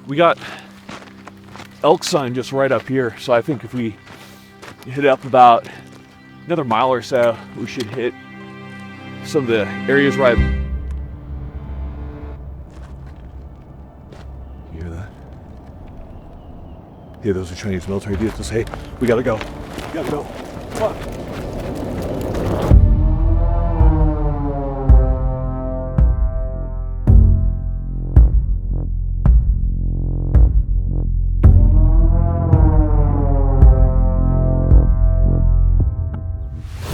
We got elk sign just right up here, so I think if we hit up about another mile or so, we should hit some of the areas where I've... You hear that? Yeah, those are Chinese military vehicles. Hey, we gotta go. We gotta go. Come on.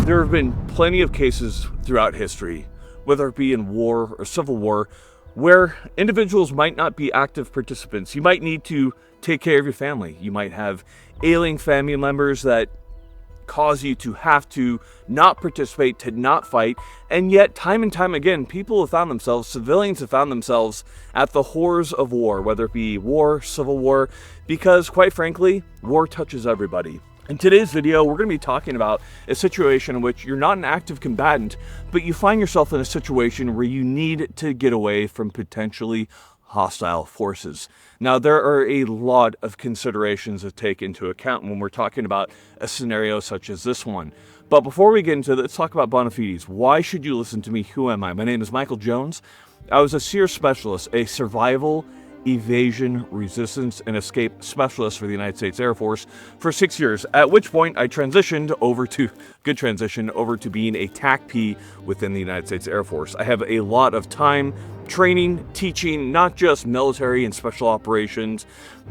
There have been plenty of cases throughout history, whether it be in war or civil war, where individuals might not be active participants. You might need to take care of your family. You might have ailing family members that cause you to have to not participate, to not fight, and yet time and time again, people have found themselves, civilians have found themselves at the horrors of war, whether it be war, civil war, because quite frankly, war touches everybody. In today's video, we're going to be talking about a situation in which you're not an active combatant, but you find yourself in a situation where you need to get away from potentially hostile forces. Now, there are a lot of considerations to take into account when we're talking about a scenario such as this one. But before we get into it, let's talk about bona fides. Why should you listen to me? Who am I? My name is Michael Jones. I was a SEER specialist, a survival, evasion, resistance, and escape specialist for the United States Air Force for 6 years, at which point I transitioned over to being a TACP within the United States Air Force. I have a lot of time training, teaching, not just military and special operations,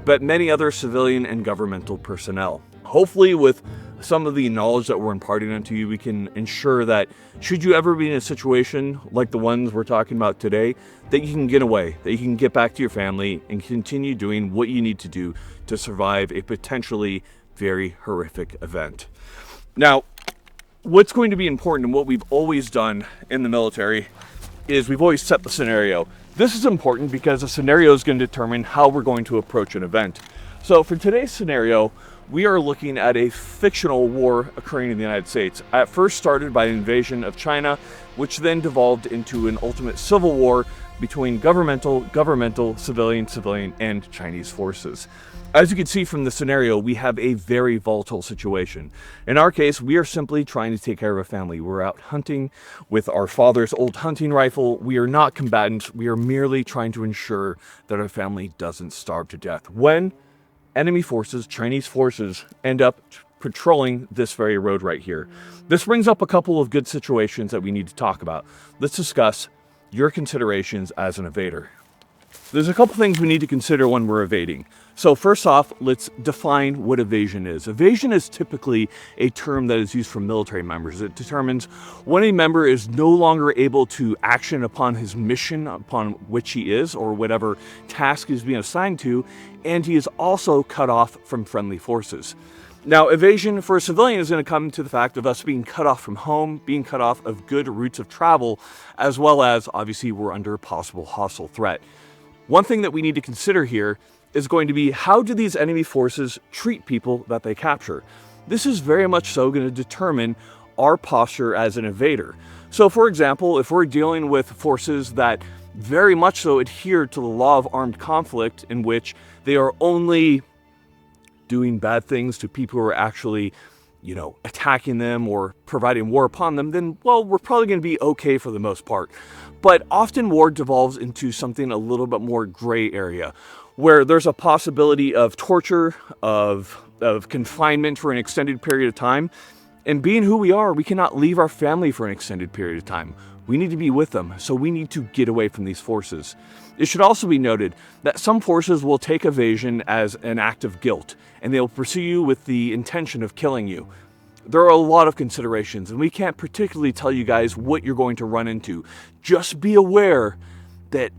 but many other civilian and governmental personnel. Hopefully with some of the knowledge that we're imparting onto you, we can ensure that should you ever be in a situation like the ones we're talking about today, that you can get away, that you can get back to your family and continue doing what you need to do to survive a potentially very horrific event. Now, what's going to be important and what we've always done in the military is we've always set the scenario. This is important because the scenario is going to determine how we're going to approach an event. So for today's scenario, we are looking at a fictional war occurring in the United States. At first started by an invasion of China, which then devolved into an ultimate civil war between governmental, civilian, and Chinese forces. As you can see from the scenario, we have a very volatile situation. In our case, we are simply trying to take care of a family. We're out hunting with our father's old hunting rifle. We are not combatants. We are merely trying to ensure that our family doesn't starve to death. When enemy forces, Chinese forces, end up patrolling this very road right here. This brings up a couple of good situations that we need to talk about. Let's discuss your considerations as an evader. There's a couple things we need to consider when we're evading. So first off, let's define what evasion is. Evasion is typically a term that is used for military members. It determines when a member is no longer able to action upon his mission upon which he is, or whatever task he's being assigned to, and he is also cut off from friendly forces. Now, evasion for a civilian is going to come to the fact of us being cut off from home, being cut off of good routes of travel, as well as, obviously, we're under a possible hostile threat. One thing that we need to consider here is going to be, how do these enemy forces treat people that they capture? This is very much so going to determine our posture as an evader. So for example, if we're dealing with forces that very much so adhere to the law of armed conflict, in which they are only doing bad things to people who are actually, attacking them or providing war upon them, then, well, we're probably going to be okay for the most part. But often war devolves into something a little bit more gray area, where there's a possibility of torture, of confinement for an extended period of time. And being who we are, we cannot leave our family for an extended period of time. We need to be with them, so we need to get away from these forces. It should also be noted that some forces will take evasion as an act of guilt, and they will pursue you with the intention of killing you. There are a lot of considerations, and we can't particularly tell you guys what you're going to run into. Just be aware that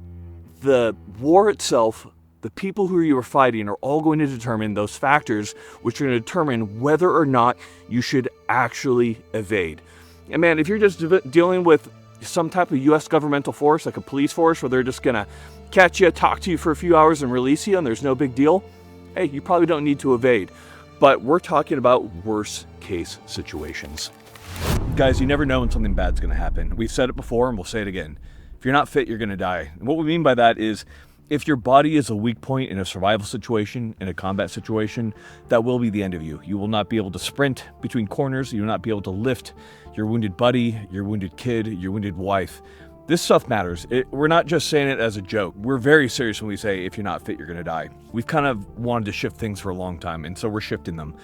the war itself, the people who you are fighting, are all going to determine those factors, which are going to determine whether or not you should actually evade. And man, if you're just dealing with some type of U.S. governmental force, like a police force, where they're just going to catch you, talk to you for a few hours and release you, and there's no big deal, hey, you probably don't need to evade. But we're talking about worst case situations. Guys, you never know when something bad's going to happen. We've said it before and we'll say it again. If you're not fit, you're going to die. And what we mean by that is, If your body is a weak point in a survival situation, in a combat situation, that will be the end of you. You will not be able to sprint between corners. You will not be able to lift your wounded buddy, your wounded kid, your wounded wife. This stuff matters. We're not just saying it as a joke. We're very serious when we say if you're not fit, you're going to die. We've kind of wanted to shift things for a long time, and so we're shifting them.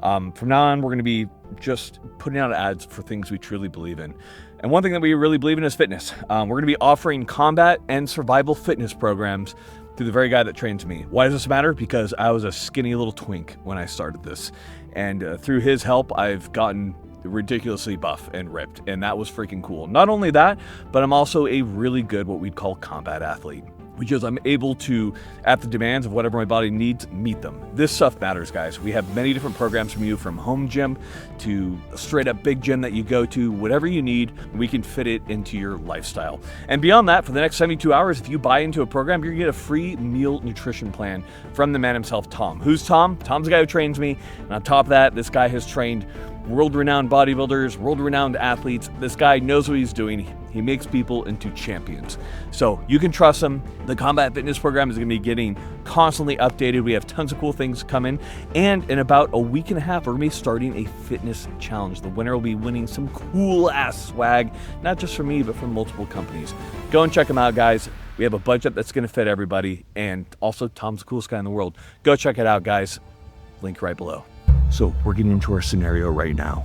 From now on, we're going to be just putting out ads for things we truly believe in. And one thing that we really believe in is fitness. We're going to be offering combat and survival fitness programs through the very guy that trains me. Why does this matter? Because I was a skinny little twink when I started this. And through his help, I've gotten ridiculously buff and ripped, and that was freaking cool. Not only that, but I'm also a really good, what we'd call combat athlete, because I'm able to, at the demands of whatever my body needs, meet them. This stuff matters, guys. We have many different programs from you, from home gym to a straight up big gym that you go to. Whatever you need, we can fit it into your lifestyle. And beyond that, for the next 72 hours, if you buy into a program, you're gonna get a free meal nutrition plan from the man himself, Tom. Who's Tom? Tom's the guy who trains me. And on top of that, this guy has trained world-renowned bodybuilders, world-renowned athletes. This guy knows what he's doing. He makes people into champions. So you can trust him. The combat fitness program is going to be getting constantly updated. We have tons of cool things coming. And in about a week and a half, we're going to be starting a fitness challenge. The winner will be winning some cool ass swag, not just from me, but from multiple companies. Go and check them out, guys. We have a budget that's going to fit everybody. And also, Tom's the coolest guy in the world. Go check it out, guys. Link right below. So we're getting into our scenario right now.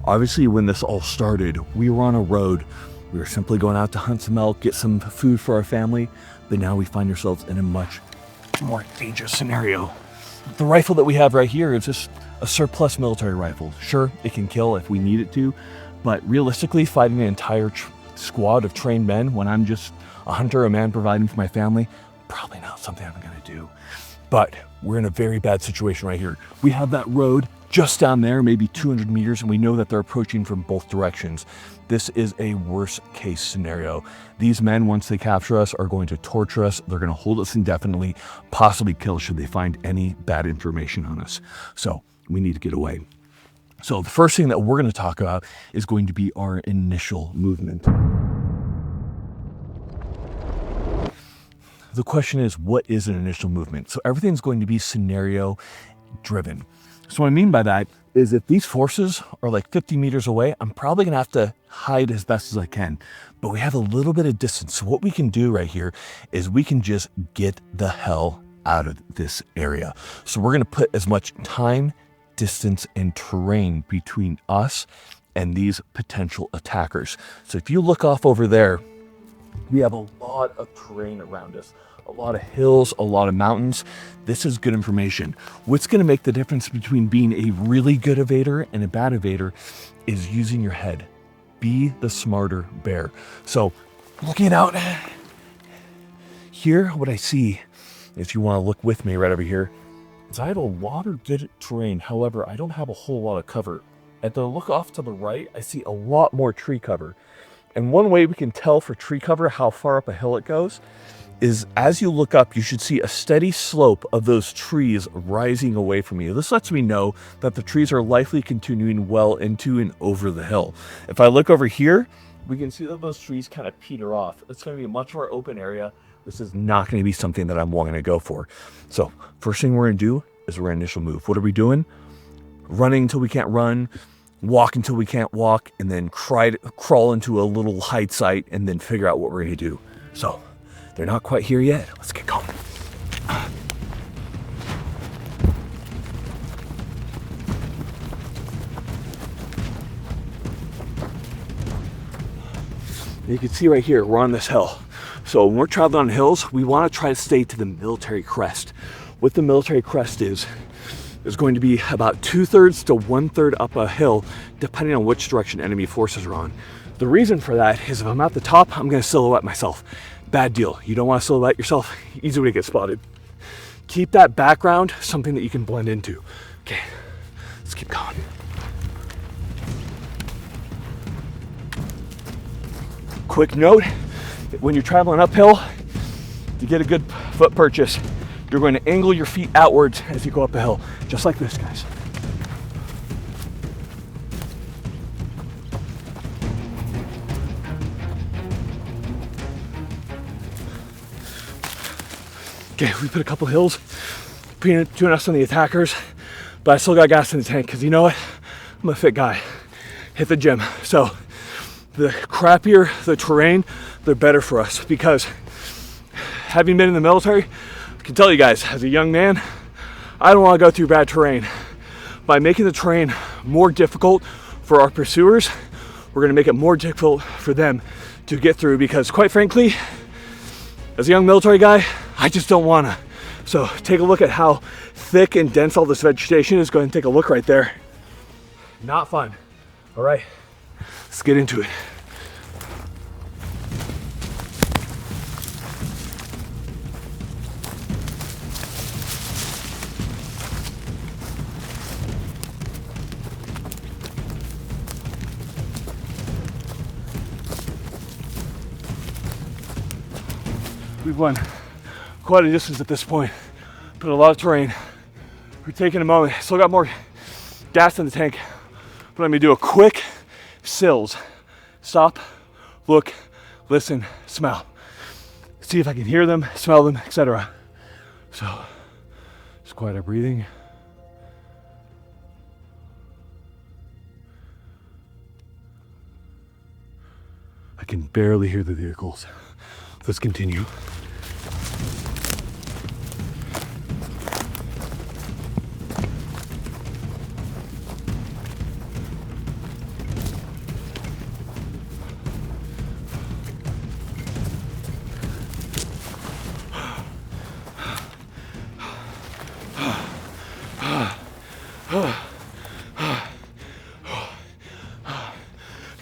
Obviously, when this all started, we were on a road. We were simply going out to hunt some elk, get some food for our family, but now we find ourselves in a much more dangerous scenario. The rifle that we have right here is just a surplus military rifle. Sure, it can kill if we need it to, but realistically, fighting an entire squad of trained men when I'm just a hunter, a man providing for my family, probably not something I'm gonna do. But we're in a very bad situation right here. We have that road just down there, maybe 200 meters, and we know that they're approaching from both directions. This is a worst case scenario. These men, once they capture us, are going to torture us. They're going to hold us indefinitely, possibly kill should they find any bad information on us. So we need to get away. So the first thing that we're going to talk about is going to be our initial movement. The question is, what is an initial movement? So everything's going to be scenario driven. So what I mean by that is if these forces are like 50 meters away, I'm probably gonna have to hide as best as I can, but we have a little bit of distance. So what we can do right here is we can just get the hell out of this area. So we're gonna put as much time, distance, and terrain between us and these potential attackers. So if you look off over there, we have a lot of terrain around us, a lot of hills, a lot of mountains. This is good information. What's going to make the difference between being a really good evader and a bad evader is using your head. Be the smarter bear. So looking out here, what I see, if you want to look with me right over here, is I have a lot of good terrain. However, I don't have a whole lot of cover. At the look off to the right, I see a lot more tree cover. And one way we can tell for tree cover how far up a hill it goes is as you look up, you should see a steady slope of those trees rising away from you. This lets me know that the trees are likely continuing well into and over the hill. If I look over here, we can see that those trees kind of peter off. It's going to be a much more open area. This is not going to be something that I'm wanting to go for. So first thing we're going to do is we're initial move. What are we doing? Running until we can't run, walk until we can't walk, and then crawl into a little hide site and then figure out what we're going to do. So they're not quite here yet. Let's get going. You can see right here, we're on this hill. So when we're traveling on hills, we want to try to stay to the military crest. What the military crest is going to be about 2/3 to 1/3 up a hill, depending on which direction enemy forces are on. The reason for that is if I'm at the top, I'm going to silhouette myself. Bad deal. You don't want to silhouette yourself. Easy way to get spotted. Keep that background something that you can blend into. Okay, let's keep going. Quick note, when you're traveling uphill, to get a good foot purchase, you're going to angle your feet outwards as you go up the hill, just like this, guys. Okay, we put a couple hills between us and the attackers, but I still got gas in the tank because you know what? I'm a fit guy. Hit the gym. So the crappier the terrain, the better for us, because having been in the military, I can tell you guys, as a young man, I don't want to go through bad terrain. By making the terrain more difficult for our pursuers, we're going to make it more difficult for them to get through, because quite frankly, as a young military guy, I just don't want to. So take a look at how thick and dense all this vegetation is. Go ahead and take a look right there. Not fun. All right, let's get into it. We've won quite a distance at this point, but a lot of terrain. We're taking a moment. Still got more gas in the tank, but let me do a quick sills. Stop, look, listen, smell. See if I can hear them, smell them, etc. So, just quiet our breathing. I can barely hear the vehicles. Let's continue.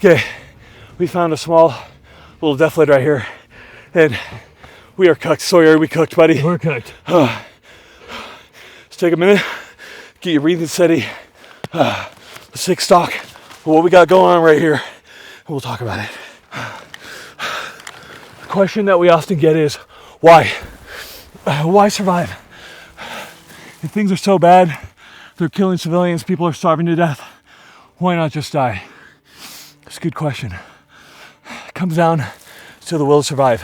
Okay, we found a small little deflate right here, and we are cooked. Sawyer, we cooked, buddy. We're cooked. Let's take a minute, get your breathing steady. Let's take stock of what we got going on right here, and we'll talk about it. The question that we often get is, why? Why survive? If things are so bad, they're killing civilians, people are starving to death, why not just die? It's a good question. It comes down to the will to survive.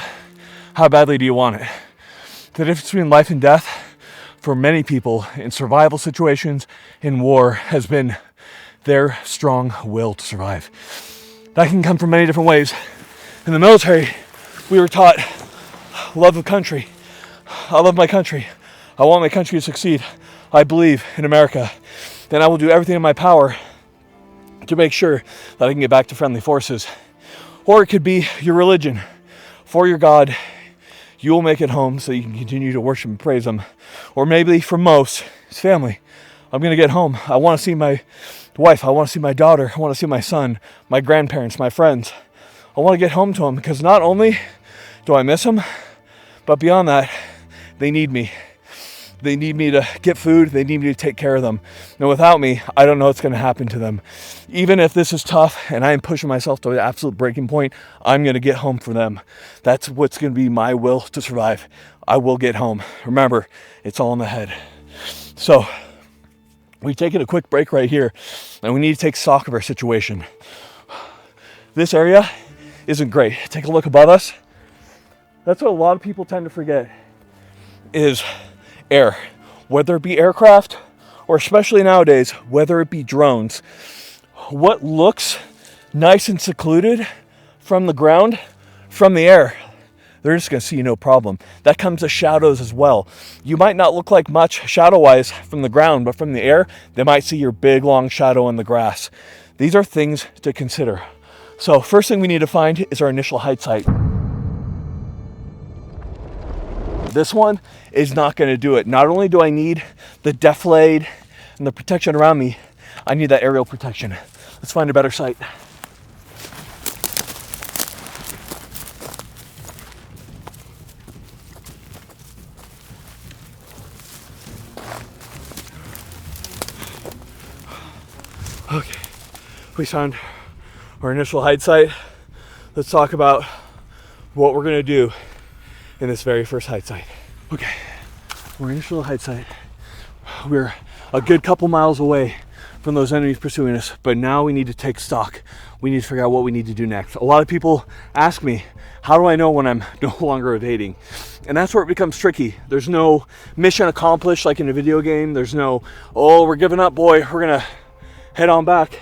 How badly do you want it? The difference between life and death for many people in survival situations in war has been their strong will to survive. That can come from many different ways. In the military, we were taught love of country. I love my country. I want my country to succeed. I believe in America. Then I will do everything in my power to make sure that I can get back to friendly forces. Or it could be your religion. For your God, you will make it home so you can continue to worship and praise Him. Or maybe for most, it's family. I'm going to get home. I want to see my wife. I want to see my daughter. I want to see my son, my grandparents, my friends. I want to get home to them, because not only do I miss them, but beyond that, they need me. They need me to get food. They need me to take care of them. And without me, I don't know what's going to happen to them. Even if this is tough and I am pushing myself to the absolute breaking point, I'm going to get home for them. That's what's going to be my will to survive. I will get home. Remember, it's all in the head. So we've taken a quick break right here, and we need to take stock of our situation. This area isn't great. Take a look above us. That's what a lot of people tend to forget is air. Whether it be aircraft, or especially nowadays, whether it be drones. What looks nice and secluded from the ground, from the air, they're just going to see no problem. That comes to shadows as well. You might not look like much shadow-wise from the ground, but from the air, they might see your big, long shadow in the grass. These are things to consider. So first thing we need to find is our initial hide site. This one is not going to do it. Not only do I need the deflate and the protection around me, I need that aerial protection. Let's find a better site. Okay, we found our initial hide site. Let's talk about what we're going to do in this very first hide site. Okay, our initial hide site. We're a good couple miles away from those enemies pursuing us. But now we need to take stock. We need to figure out what we need to do next. A lot of people ask me, how do I know when I'm no longer evading? And that's where it becomes tricky. There's no mission accomplished like in a video game. There's no, oh, we're giving up, boy, we're gonna head on back.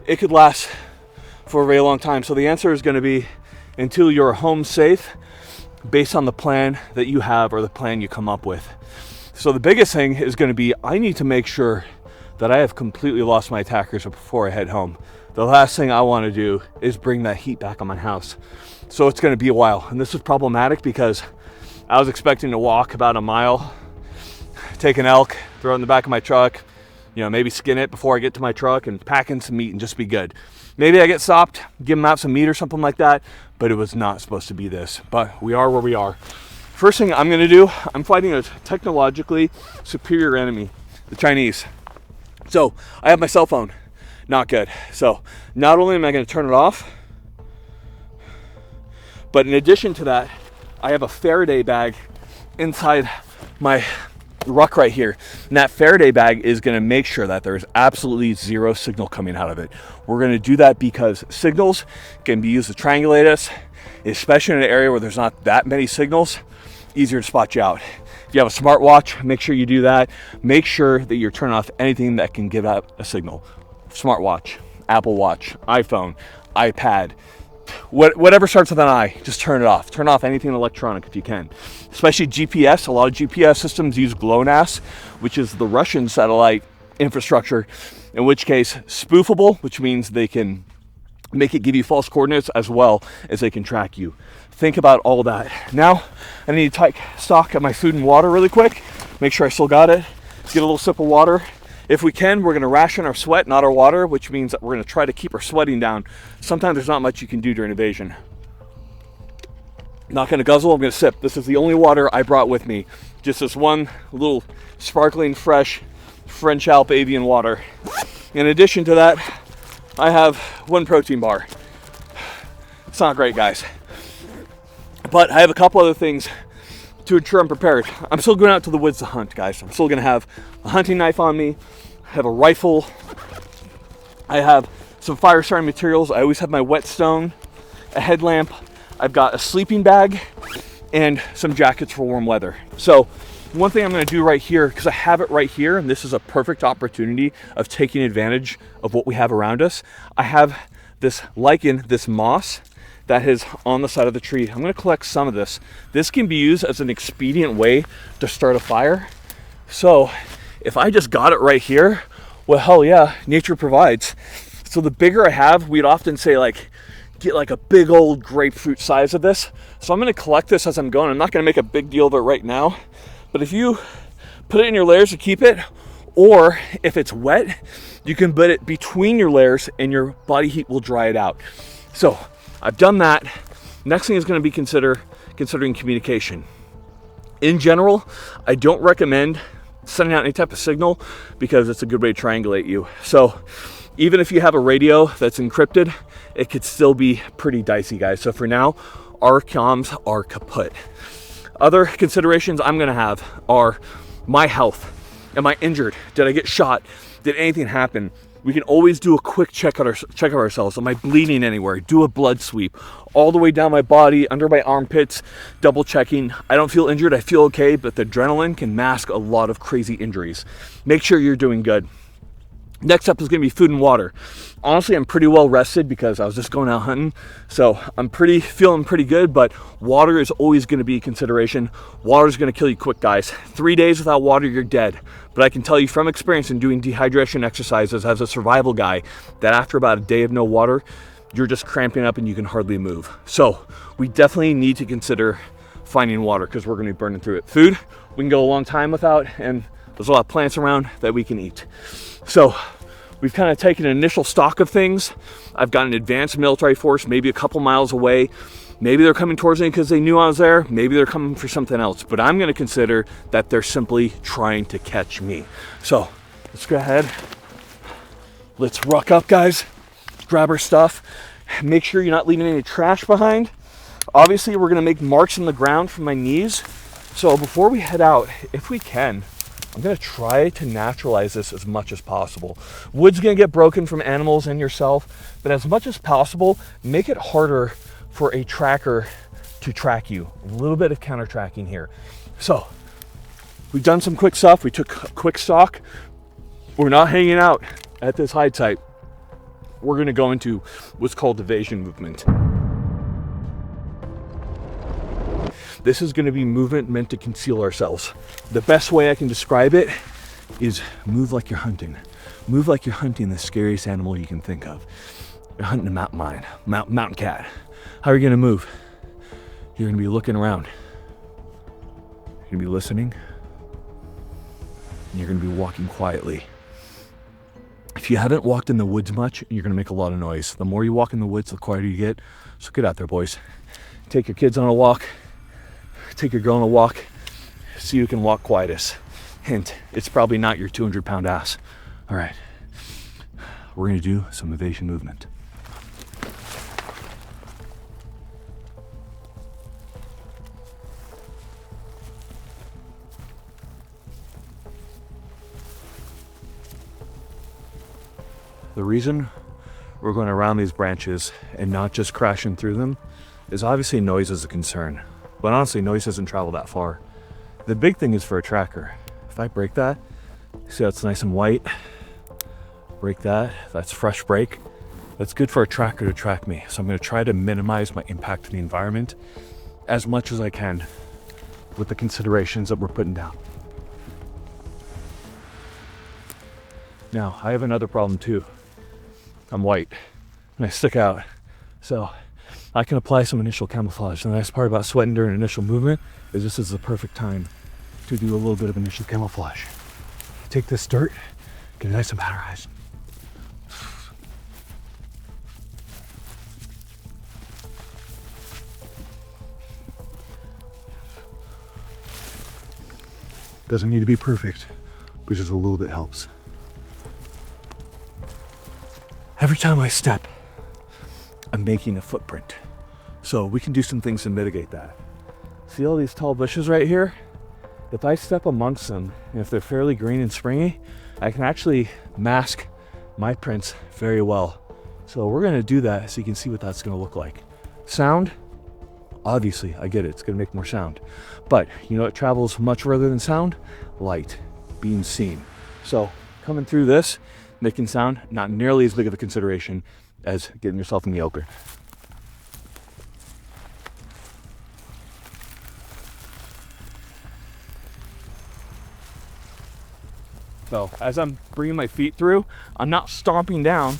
It could last for a very long time. So the answer is gonna be until you're home safe, based on the plan that you have or the plan you come up with. So the biggest thing is gonna be, I need to make sure that I have completely lost my attackers before I head home. The last thing I wanna do is bring that heat back on my house. So it's gonna be a while. And this is problematic because I was expecting to walk about a mile, take an elk, throw it in the back of my truck, you know, maybe skin it before I get to my truck and pack in some meat and just be good. Maybe I get stopped, give them out some meat or something like that, but it was not supposed to be this. But we are where we are. First thing I'm gonna do, I'm fighting a technologically superior enemy, the Chinese. So I have my cell phone, not good. So not only am I gonna turn it off, but in addition to that, I have a Faraday bag inside my ruck right here. And that Faraday bag is gonna make sure that there's absolutely zero signal coming out of it. We're gonna do that because signals can be used to triangulate us, especially in an area where there's not that many signals, easier to spot you out. If you have a smartwatch, make sure you do that. Make sure that you're turning off anything that can give out a signal. Smartwatch, Apple Watch, iPhone, iPad, whatever starts with an I, just turn it off. Turn off anything electronic if you can. Especially GPS. A lot of GPS systems use GLONASS, which is the Russian satellite infrastructure, in which case spoofable, which means they can make it give you false coordinates as well as they can track you. Think about all that. Now, I need to take stock of my food and water really quick. Make sure I still got it. Get a little sip of water. If we can, we're gonna ration our sweat, not our water, which means that we're gonna try to keep our sweating down. Sometimes there's not much you can do during evasion. Not gonna guzzle, I'm gonna sip. This is the only water I brought with me. Just this one little sparkling, fresh French Alp avian water. In addition to that, I have one protein bar. It's not great, guys. But I have a couple other things to ensure I'm prepared. I'm still going out to the woods to hunt, guys. I'm still gonna have a hunting knife on me. I have a rifle. I have some fire starting materials. I always have my whetstone, a headlamp. I've got a sleeping bag and some jackets for warm weather. So one thing I'm gonna do right here, because I have it right here, and this is a perfect opportunity of taking advantage of what we have around us. I have this lichen, this moss, that is on the side of the tree. I'm gonna collect some of this. This can be used as an expedient way to start a fire. So if I just got it right here, well, hell yeah, nature provides. So the bigger I have, we'd often say like, get like a big old grapefruit size of this. So I'm gonna collect this as I'm going. I'm not gonna make a big deal of it right now, but if you put it in your layers to keep it, or if it's wet, you can put it between your layers and your body heat will dry it out. So I've done that. Next thing is going to be considering communication. In general, I don't recommend sending out any type of signal because it's a good way to triangulate you. So even if you have a radio that's encrypted, it could still be pretty dicey, guys. So for now, our comms are kaput. Other considerations I'm going to have are my health. Am I injured? Did I get shot? Did anything happen? We can always do a quick check of ourselves. Am I bleeding anywhere? Do a blood sweep all the way down my body, under my armpits, double checking. I don't feel injured, I feel okay, but the adrenaline can mask a lot of crazy injuries. Make sure you're doing good. Next up is gonna be food and water. Honestly, I'm pretty well rested because I was just going out hunting. So I'm feeling pretty good, but water is always gonna be a consideration. Water is gonna kill you quick, guys. 3 days without water, you're dead. But I can tell you from experience in doing dehydration exercises as a survival guy, that after about a day of no water, you're just cramping up and you can hardly move. So we definitely need to consider finding water because we're gonna be burning through it. Food, we can go a long time without, and there's a lot of plants around that we can eat. So we've kind of taken an initial stock of things. I've got an advanced military force, maybe a couple miles away. Maybe they're coming towards me because they knew I was there. Maybe they're coming for something else, but I'm gonna consider that they're simply trying to catch me. So let's go ahead. Let's ruck up, guys. Grab our stuff. Make sure you're not leaving any trash behind. Obviously, we're gonna make marks in the ground from my knees. So before we head out, if we can, I'm gonna try to naturalize this as much as possible. Wood's gonna get broken from animals and yourself, but as much as possible, make it harder for a tracker to track you. A little bit of counter tracking here. So we've done some quick stuff. We took a quick stock. We're not hanging out at this hide site. We're gonna go into what's called evasion movement. This is gonna be movement meant to conceal ourselves. The best way I can describe it is move like you're hunting. Move like you're hunting the scariest animal you can think of. You're hunting a mountain lion, mountain cat. How are you gonna move? You're gonna be looking around. You're gonna be listening. And you're gonna be walking quietly. If you haven't walked in the woods much, you're gonna make a lot of noise. The more you walk in the woods, the quieter you get. So get out there, boys. Take your kids on a walk. Take your girl on a walk. See who can walk quietest. Hint, it's probably not your 200-pound ass. All right, we're gonna do some evasion movement. The reason we're going around these branches and not just crashing through them is obviously noise is a concern. But honestly, noise doesn't travel that far. The big thing is for a tracker. If I break that, see how it's nice and white? Break that, that's fresh break. That's good for a tracker to track me. So I'm gonna try to minimize my impact to the environment as much as I can with the considerations that we're putting down. Now, I have another problem too. I'm white and I stick out. So I can apply some initial camouflage. The nice part about sweating during initial movement is this is the perfect time to do a little bit of initial camouflage. Take this dirt, get it nice and powderized. Doesn't need to be perfect, but just a little bit helps. Every time I step, I'm making a footprint. So we can do some things to mitigate that. See all these tall bushes right here? If I step amongst them, and if they're fairly green and springy, I can actually mask my prints very well. So we're gonna do that so you can see what that's gonna look like. Sound, obviously, I get it, it's gonna make more sound. But you know what travels much further than sound? Light, being seen. So coming through this, making sound, not nearly as big of a consideration as getting yourself in the open. So as I'm bringing my feet through, I'm not stomping down.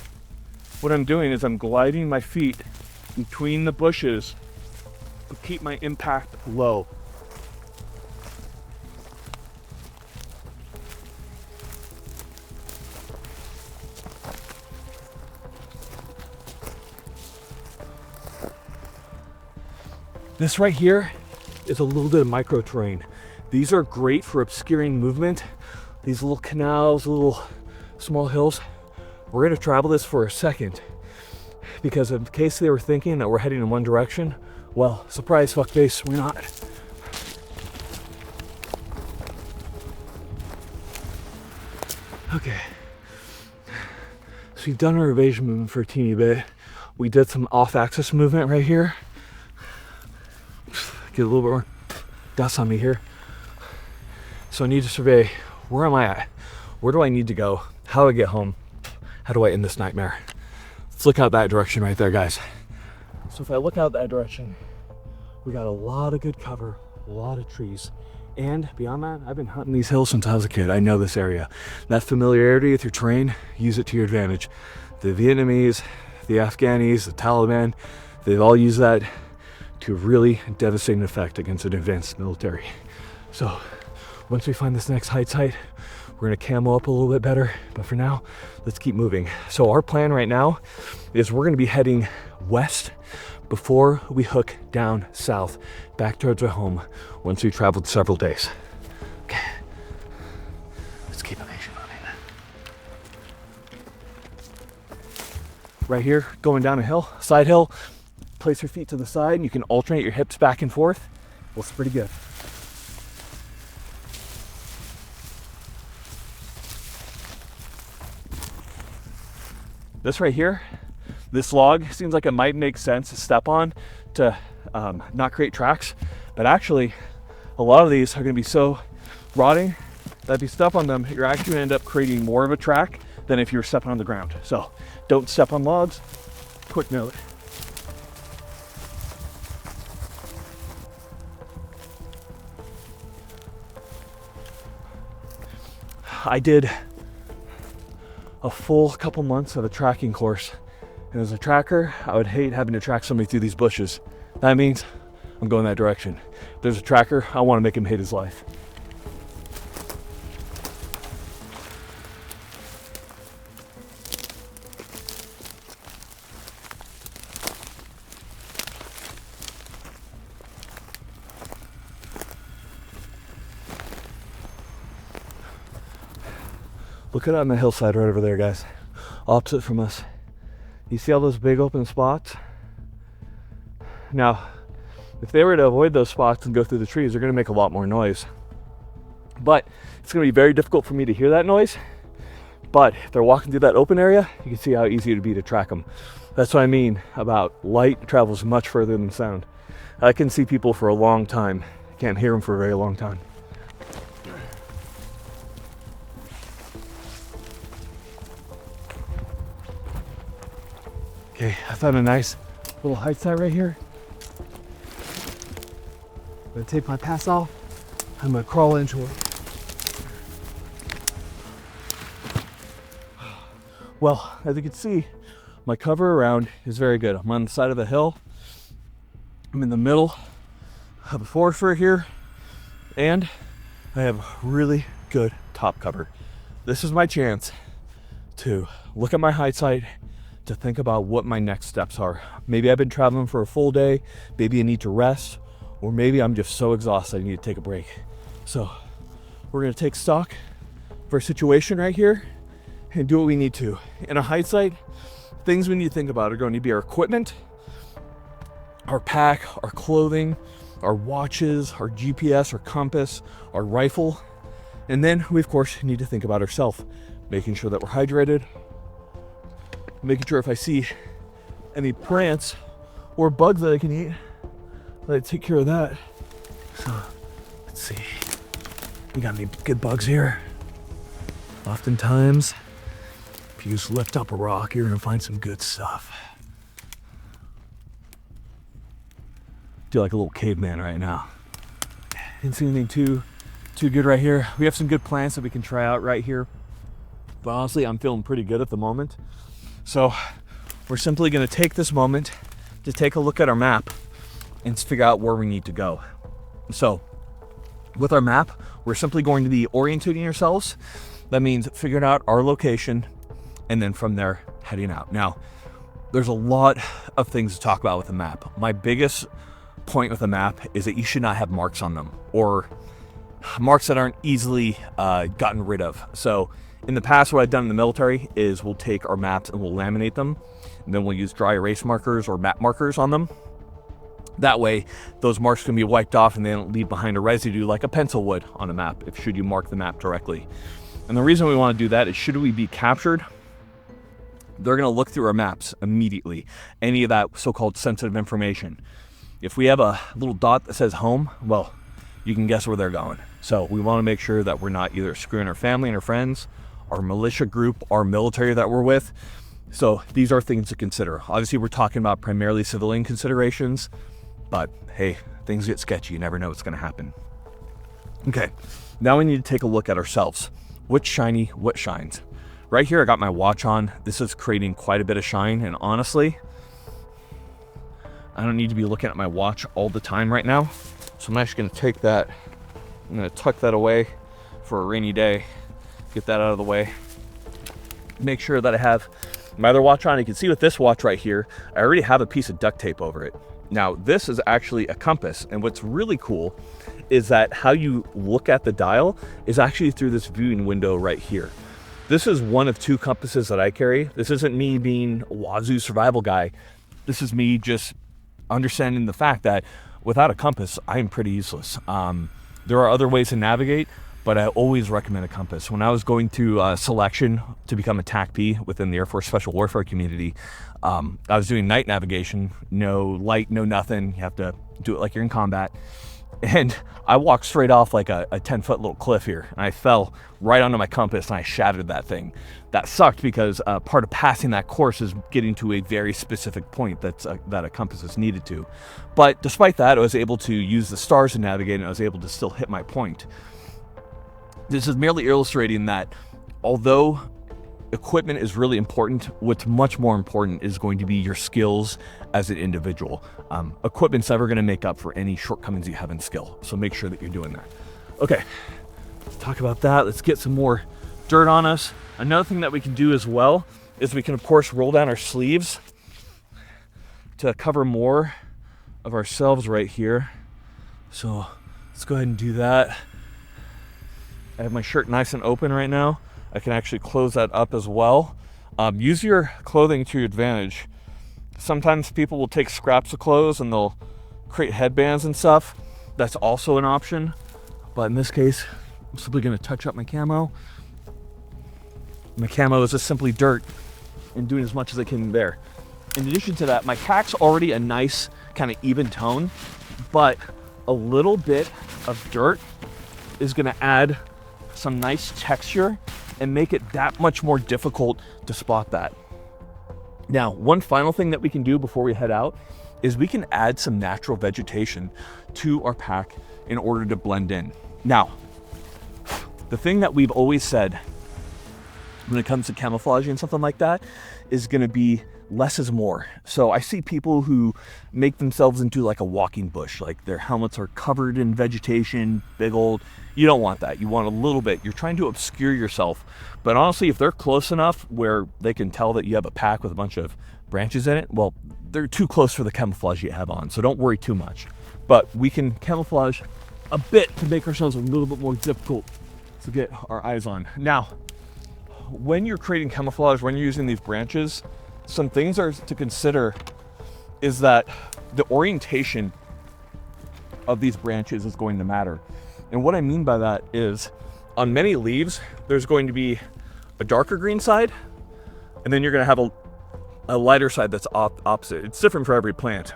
What I'm doing is I'm gliding my feet between the bushes to keep my impact low. This right here is a little bit of micro terrain. These are great for obscuring movement. These little canals, little small hills. We're gonna travel this for a second because in case they were thinking that we're heading in one direction, well, surprise fuckface, we're not. Okay, so we've done our evasion movement for a teeny bit. We did some off-axis movement right here. Get a little bit more dust on me here. So I need to survey, where am I at? Where do I need to go? How do I get home? How do I end this nightmare? Let's look out that direction right there, guys. So if I look out that direction, we got a lot of good cover, a lot of trees. And beyond that, I've been hunting these hills since I was a kid. I know this area. That familiarity with your terrain, use it to your advantage. The Vietnamese, the Afghanis, the Taliban, they've all used that to really devastating effect against an advanced military. So once we find this next hide site, we're gonna camo up a little bit better, but for now, let's keep moving. So our plan right now is we're gonna be heading west before we hook down south, back towards our home once we've traveled several days. Okay, let's keep evasion moving. Right here, going down a hill, side hill, place your feet to the side and you can alternate your hips back and forth. Looks pretty good. This right here, this log seems like it might make sense to step on to not create tracks, but actually a lot of these are going to be so rotting that if you step on them, you're actually going to end up creating more of a track than if you were stepping on the ground. So don't step on logs. Quick note. I did a full couple months of a tracking course, and as a tracker, I would hate having to track somebody through these bushes. That means I'm going that direction. If there's a tracker, I want to make him hate his life. Look at it on the hillside right over there, guys. Opposite from us. You see all those big open spots? Now, if they were to avoid those spots and go through the trees, they're going to make a lot more noise. But it's going to be very difficult for me to hear that noise. But if they're walking through that open area, you can see how easy it would be to track them. That's what I mean about light travels much further than sound. I can see people for a long time. I can't hear them for a very long time. Okay, I found a nice little height site right here. I'm gonna take my pass off. I'm gonna crawl into it. Well, as you can see, my cover around is very good. I'm on the side of a hill. I'm in the middle of a forest right here, and I have really good top cover. This is my chance to look at my height site, to think about what my next steps are. Maybe I've been traveling for a full day, maybe I need to rest, or maybe I'm just so exhausted I need to take a break. So we're gonna take stock of our situation right here and do what we need to. In a height site, things we need to think about are going to be our equipment, our pack, our clothing, our watches, our GPS, our compass, our rifle, and then we of course need to think about ourselves, making sure that we're hydrated, making sure if I see any plants or bugs that I can eat, that I take care of that. So let's see, we got any good bugs here? Oftentimes, if you just lift up a rock, you're gonna find some good stuff. Feel like a little caveman right now. Didn't see anything too good right here. We have some good plants that we can try out right here, but honestly, I'm feeling pretty good at the moment. So we're simply going to take this moment to take a look at our map and figure out where we need to go. So with our map, we're simply going to be orientating ourselves. That means figuring out our location and then from there heading out. Now, there's a lot of things to talk about with a map. My biggest point with a map is that you should not have marks on them, or marks that aren't easily gotten rid of. So in the past, what I've done in the military is we'll take our maps and we'll laminate them, and then we'll use dry erase markers or map markers on them. That way, those marks can be wiped off and they don't leave behind a residue like a pencil would on a map, if should you mark the map directly. And the reason we want to do that is should we be captured, they're going to look through our maps immediately, any of that so-called sensitive information. If we have a little dot that says home, well, you can guess where they're going. So we want to make sure that we're not either screwing our family and our friends, our militia group, our military that we're with. So these are things to consider. Obviously, we're talking about primarily civilian considerations, but hey, things get sketchy. You never know what's going to happen. Okay, now we need to take a look at ourselves. What's shiny, what shines? Right here, I got my watch on. This is creating quite a bit of shine, and honestly, I don't need to be looking at my watch all the time right now. So I'm actually going to take that, I'm going to tuck that away for a rainy day, get that out of the way. Make sure that I have my other watch on. You can see with this watch right here, I already have a piece of duct tape over it. Now, this is actually a compass, and what's really cool is that how you look at the dial is actually through this viewing window right here. This is one of two compasses that I carry. This isn't me being a wazoo survival guy. This is me just understanding the fact that without a compass, I am pretty useless. There are other ways to navigate, but I always recommend a compass. When I was going to selection to become a TAC-P within the Air Force Special Warfare community, I was doing night navigation, no light, no nothing. You have to do it like you're in combat. And I walked straight off like a 10-foot little cliff here, and I fell right onto my compass and I shattered that thing. That sucked because part of passing that course is getting to a very specific point that a compass is needed to. But despite that, I was able to use the stars to navigate, and I was able to still hit my point. This is merely illustrating that although equipment is really important, what's much more important is going to be your skills as an individual. Equipment's never going to make up for any shortcomings you have in skill, so make sure that you're doing that. Okay, let's talk about that. Let's get some more dirt on us. Another thing that we can do as well is we can, of course, roll down our sleeves to cover more of ourselves right here. So let's go ahead and do that. I have my shirt nice and open right now. I can actually close that up as well. Use your clothing to your advantage. Sometimes people will take scraps of clothes and they'll create headbands and stuff. That's also an option. But in this case, I'm simply gonna touch up my camo. My camo is just simply dirt and doing as much as I can there. In addition to that, my pack's already a nice kind of even tone, but a little bit of dirt is gonna add some nice texture and make it that much more difficult to spot that. Now, one final thing that we can do before we head out is we can add some natural vegetation to our pack in order to blend in. Now, the thing that we've always said when it comes to camouflaging and something like that is gonna be less is more. So I see people who make themselves into like a walking bush, like their helmets are covered in vegetation, big old. You don't want that. You want a little bit. You're trying to obscure yourself. But honestly, if they're close enough where they can tell that you have a pack with a bunch of branches in it, well, they're too close for the camouflage you have on. So don't worry too much. But we can camouflage a bit to make ourselves a little bit more difficult to get our eyes on. Now, when you're creating camouflage, when you're using these branches, some things are to consider is that the orientation of these branches is going to matter. And what I mean by that is on many leaves, there's going to be a darker green side, and then you're going to have a lighter side that's opposite. It's different for every plant.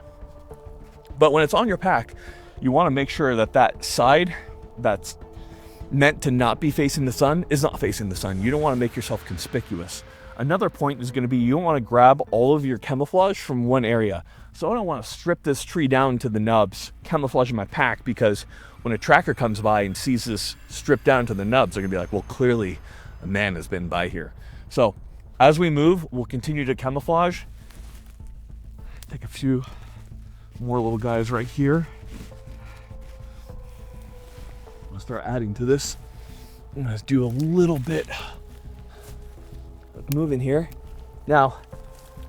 But when it's on your pack, you want to make sure that that side that's meant to not be facing the sun is not facing the sun. You don't want to make yourself conspicuous. Another point is going to be you don't want to grab all of your camouflage from one area. So I don't want to strip this tree down to the nubs, camouflage in my pack, because when a tracker comes by and sees this stripped down to the nubs, they're going to be like, well, clearly a man has been by here. So as we move, we'll continue to camouflage. Take a few more little guys right here. I'll start adding to this. Let's do a little bit of moving here. Now,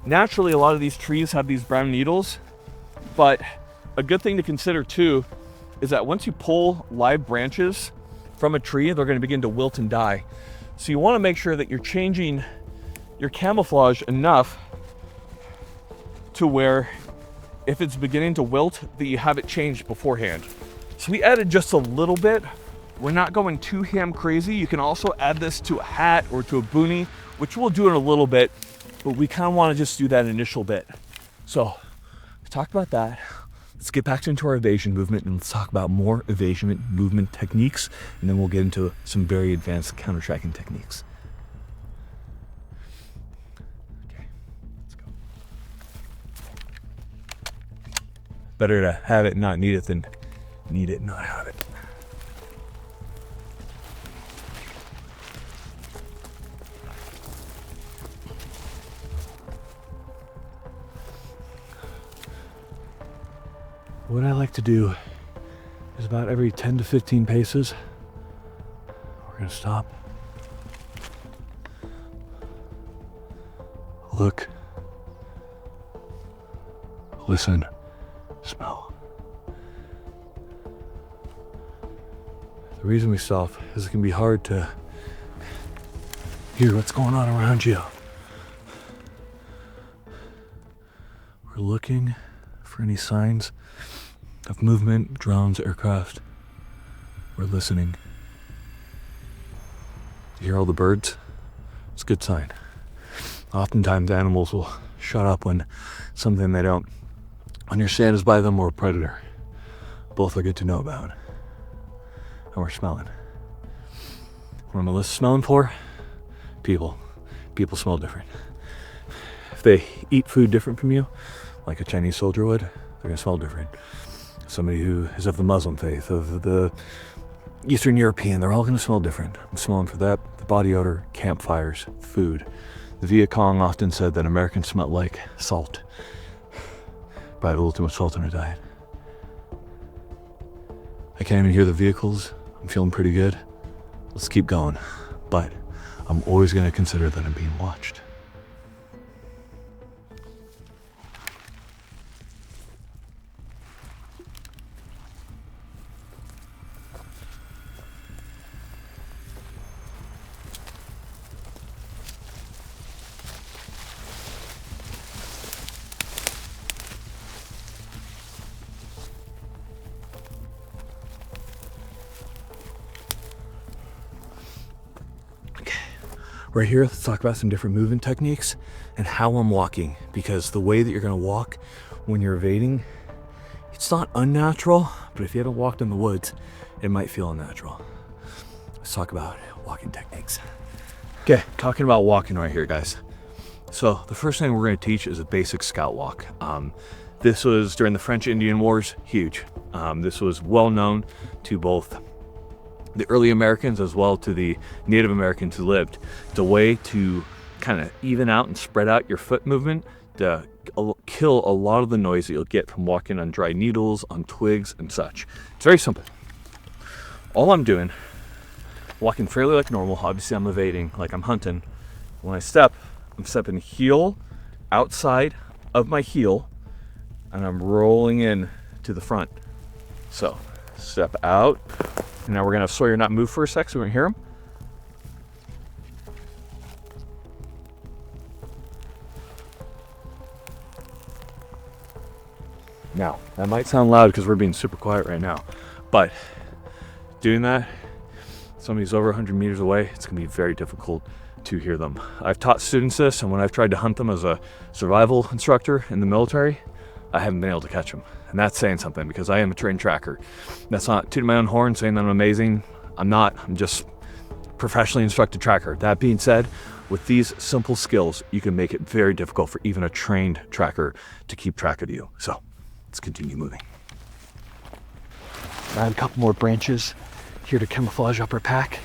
naturally, a lot of these trees have these brown needles, but a good thing to consider too is that once you pull live branches from a tree, they're going to begin to wilt and die. So you want to make sure that you're changing your camouflage enough to where if it's beginning to wilt, that you have it changed beforehand. So we added just a little bit. We're not going too ham crazy. You can also add this to a hat or to a boonie, which we'll do in a little bit, but we kind of want to just do that initial bit. So we talked about that. Let's get back into our evasion movement and let's talk about more evasion movement techniques, and then we'll get into some very advanced counter-tracking techniques. Okay, let's go. Better to have it and not need it than need it and not have it. What I like to do is about every 10 to 15 paces, we're going to stop, look, listen, smell. The reason we stop is it can be hard to hear what's going on around you. We're looking for any signs of movement, drones, aircraft. We're listening. You hear all the birds? It's a good sign. Oftentimes animals will shut up when something they don't understand is by them or a predator. Both are good to know about. And we're smelling. What am I smelling for? People. People smell different. If they eat food different from you, like a Chinese soldier would, they're gonna smell different. Somebody who is of the Muslim faith, of the Eastern European, they're all gonna smell different. I'm smelling for that, the body odor, campfires, food. The Viet Cong often said that Americans smell like salt. Probably a little too much salt in our diet. I can't even hear the vehicles. I'm feeling pretty good. Let's keep going. But I'm always gonna consider that I'm being watched. Right here, let's talk about some different movement techniques and how I'm walking, because the way that you're gonna walk when you're evading, it's not unnatural, but if you haven't walked in the woods, it might feel unnatural. Let's talk about walking techniques. Okay, talking about walking right here, guys. So the first thing we're gonna teach is a basic scout walk. This was during the French Indian Wars, huge. This was well known to both the early Americans as well to the Native Americans who lived. It's a way to kind of even out and spread out your foot movement to kill a lot of the noise that you'll get from walking on dry needles, on twigs and such. It's very simple. All I'm doing, walking fairly like normal, obviously I'm evading, like I'm hunting. When I step, I'm stepping heel outside of my heel and I'm rolling in to the front. So step out. And now we're gonna have Sawyer not move for a sec so we can hear him. Now, that might sound loud because we're being super quiet right now, but doing that, somebody's over 100 meters away, it's gonna be very difficult to hear them. I've taught students this, and when I've tried to hunt them as a survival instructor in the military, I haven't been able to catch them. And that's saying something because I am a trained tracker. That's not tooting my own horn saying that I'm amazing. I'm not. I'm just professionally instructed tracker. That being said, with these simple skills, you can make it very difficult for even a trained tracker to keep track of you. So let's continue moving. Add a couple more branches here to camouflage up our pack.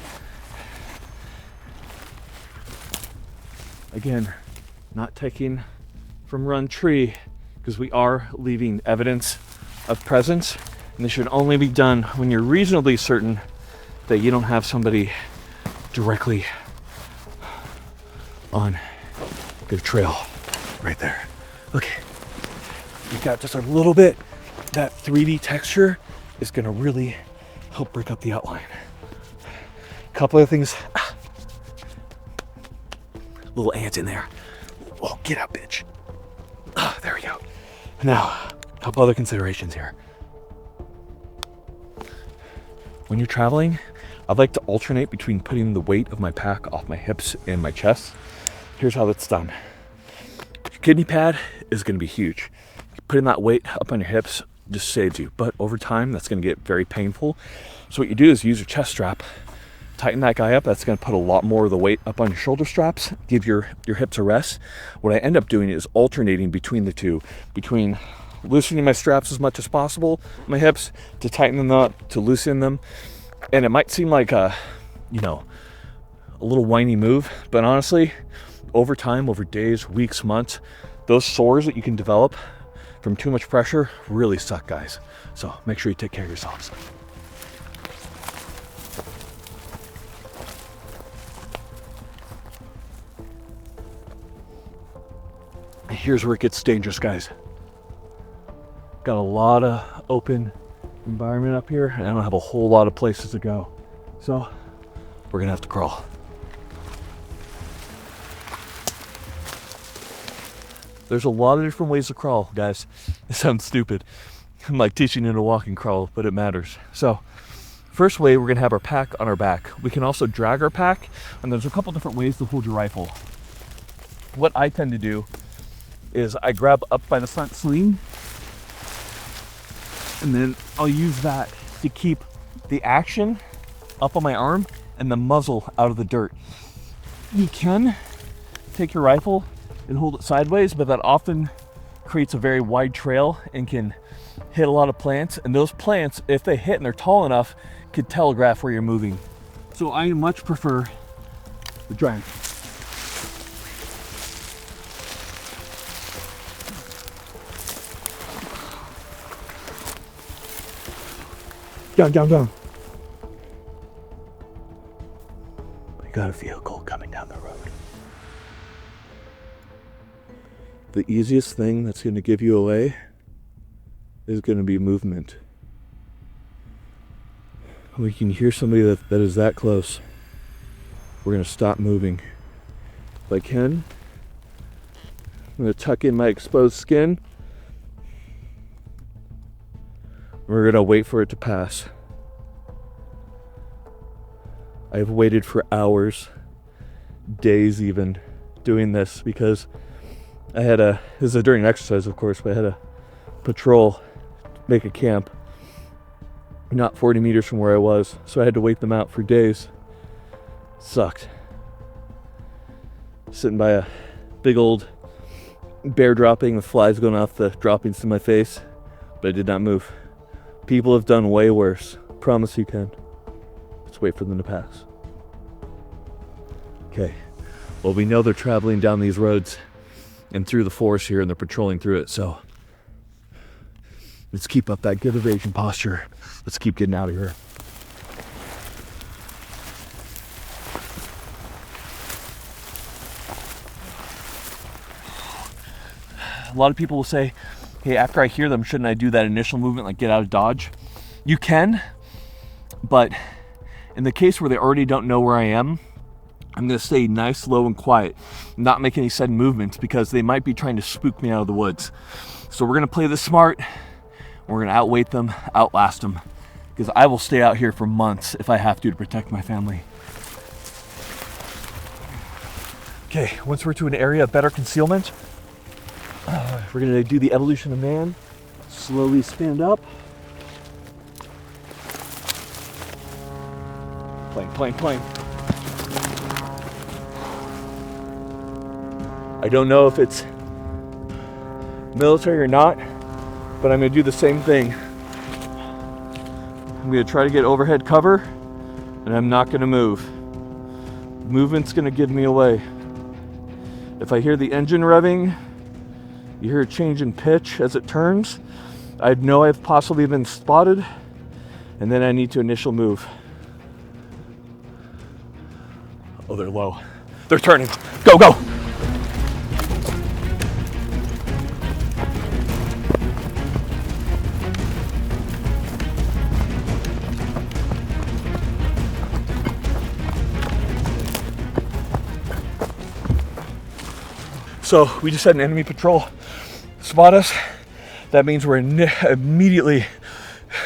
Again, not taking from run tree, because we are leaving evidence of presence, and this should only be done when you're reasonably certain that you don't have somebody directly on their trail right there. Okay, you got just a little bit. That 3D texture is gonna really help break up the outline. A couple of things. Little ant in there. Oh, get out, bitch. There we go. Now, a couple other considerations here. When you're traveling, I'd like to alternate between putting the weight of my pack off my hips and my chest. Here's how that's done. Your kidney pad is going to be huge. Putting that weight up on your hips just saves you, but over time, that's going to get very painful. So what you do is use your chest strap, tighten that guy up. That's going to put a lot more of the weight up on your shoulder straps, give your hips a rest. What I end up doing is alternating between the two, between loosening my straps as much as possible, my hips, to tighten them up, to loosen them. And it might seem like a little whiny move, but honestly, over time, over days, weeks, months, those sores that you can develop from too much pressure really suck, guys. So make sure you take care of yourselves. Here's where it gets dangerous, guys. Got a lot of open environment up here, and I don't have a whole lot of places to go. So we're gonna have to crawl. There's a lot of different ways to crawl, guys. It sounds stupid. I'm like teaching you to walk and crawl, but it matters. So first way, we're gonna have our pack on our back. We can also drag our pack, and there's a couple different ways to hold your rifle. What I tend to do is I grab up by the front sling, and then I'll use that to keep the action up on my arm and the muzzle out of the dirt. You can take your rifle and hold it sideways, but that often creates a very wide trail and can hit a lot of plants, and those plants, if they hit and they're tall enough, could telegraph where you're moving. So I much prefer the drag. Down. We got a vehicle coming down the road. The easiest thing that's going to give you away is going to be movement. We can hear somebody that is that close. We're going to stop moving. If I can, I'm going to tuck in my exposed skin. We're going to wait for it to pass. I've waited for hours, days even, doing this because this is during exercise, of course, but I had a patrol make a camp not 40 meters from where I was, so I had to wait them out for days. Sucked. Sitting by a big old bear dropping with flies going off the droppings to my face, but I did not move. People have done way worse. Promise you can. Let's wait for them to pass. Okay. Well, we know they're traveling down these roads and through the forest here, and they're patrolling through it, so let's keep up that good evasion posture. Let's keep getting out of here. A lot of people will say, hey, after I hear them, shouldn't I do that initial movement, like get out of dodge? You can, but in the case where they already don't know where I am, I'm going to stay nice, low, and quiet, not make any sudden movements because they might be trying to spook me out of the woods. So we're going to play this smart. We're going to outweight them, outlast them, because I will stay out here for months if I have to protect my family. Okay, once we're to an area of better concealment, we're going to do the evolution of man. Slowly stand up. Plane. I don't know if it's military or not, but I'm going to do the same thing. I'm going to try to get overhead cover, and I'm not going to move. Movement's going to give me away. If I hear the engine revving, you hear a change in pitch as it turns, I'd know I've possibly been spotted, and then I need to initial move. Oh, they're low. They're turning. Go! So we just had an enemy patrol spot us. That means we're immediately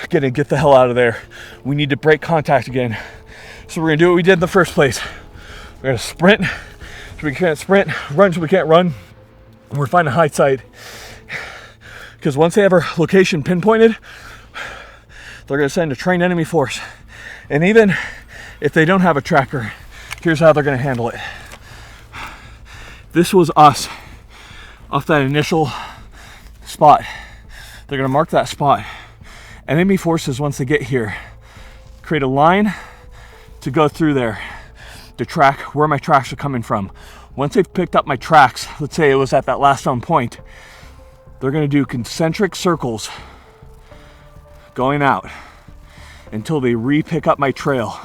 gonna get the hell out of there. We need to break contact again. So we're gonna do what we did in the first place. We're gonna sprint so we can't sprint, run so we can't run, and we're finding hindsight. Because once they have our location pinpointed, they're gonna send a trained enemy force. And even if they don't have a tracker, here's how they're gonna handle it. This was us off that initial spot. They're gonna mark that spot. Enemy forces, once they get here, create a line to go through there to track where my tracks are coming from. Once they've picked up my tracks, let's say it was at that last found point, they're gonna do concentric circles going out until they re-pick up my trail.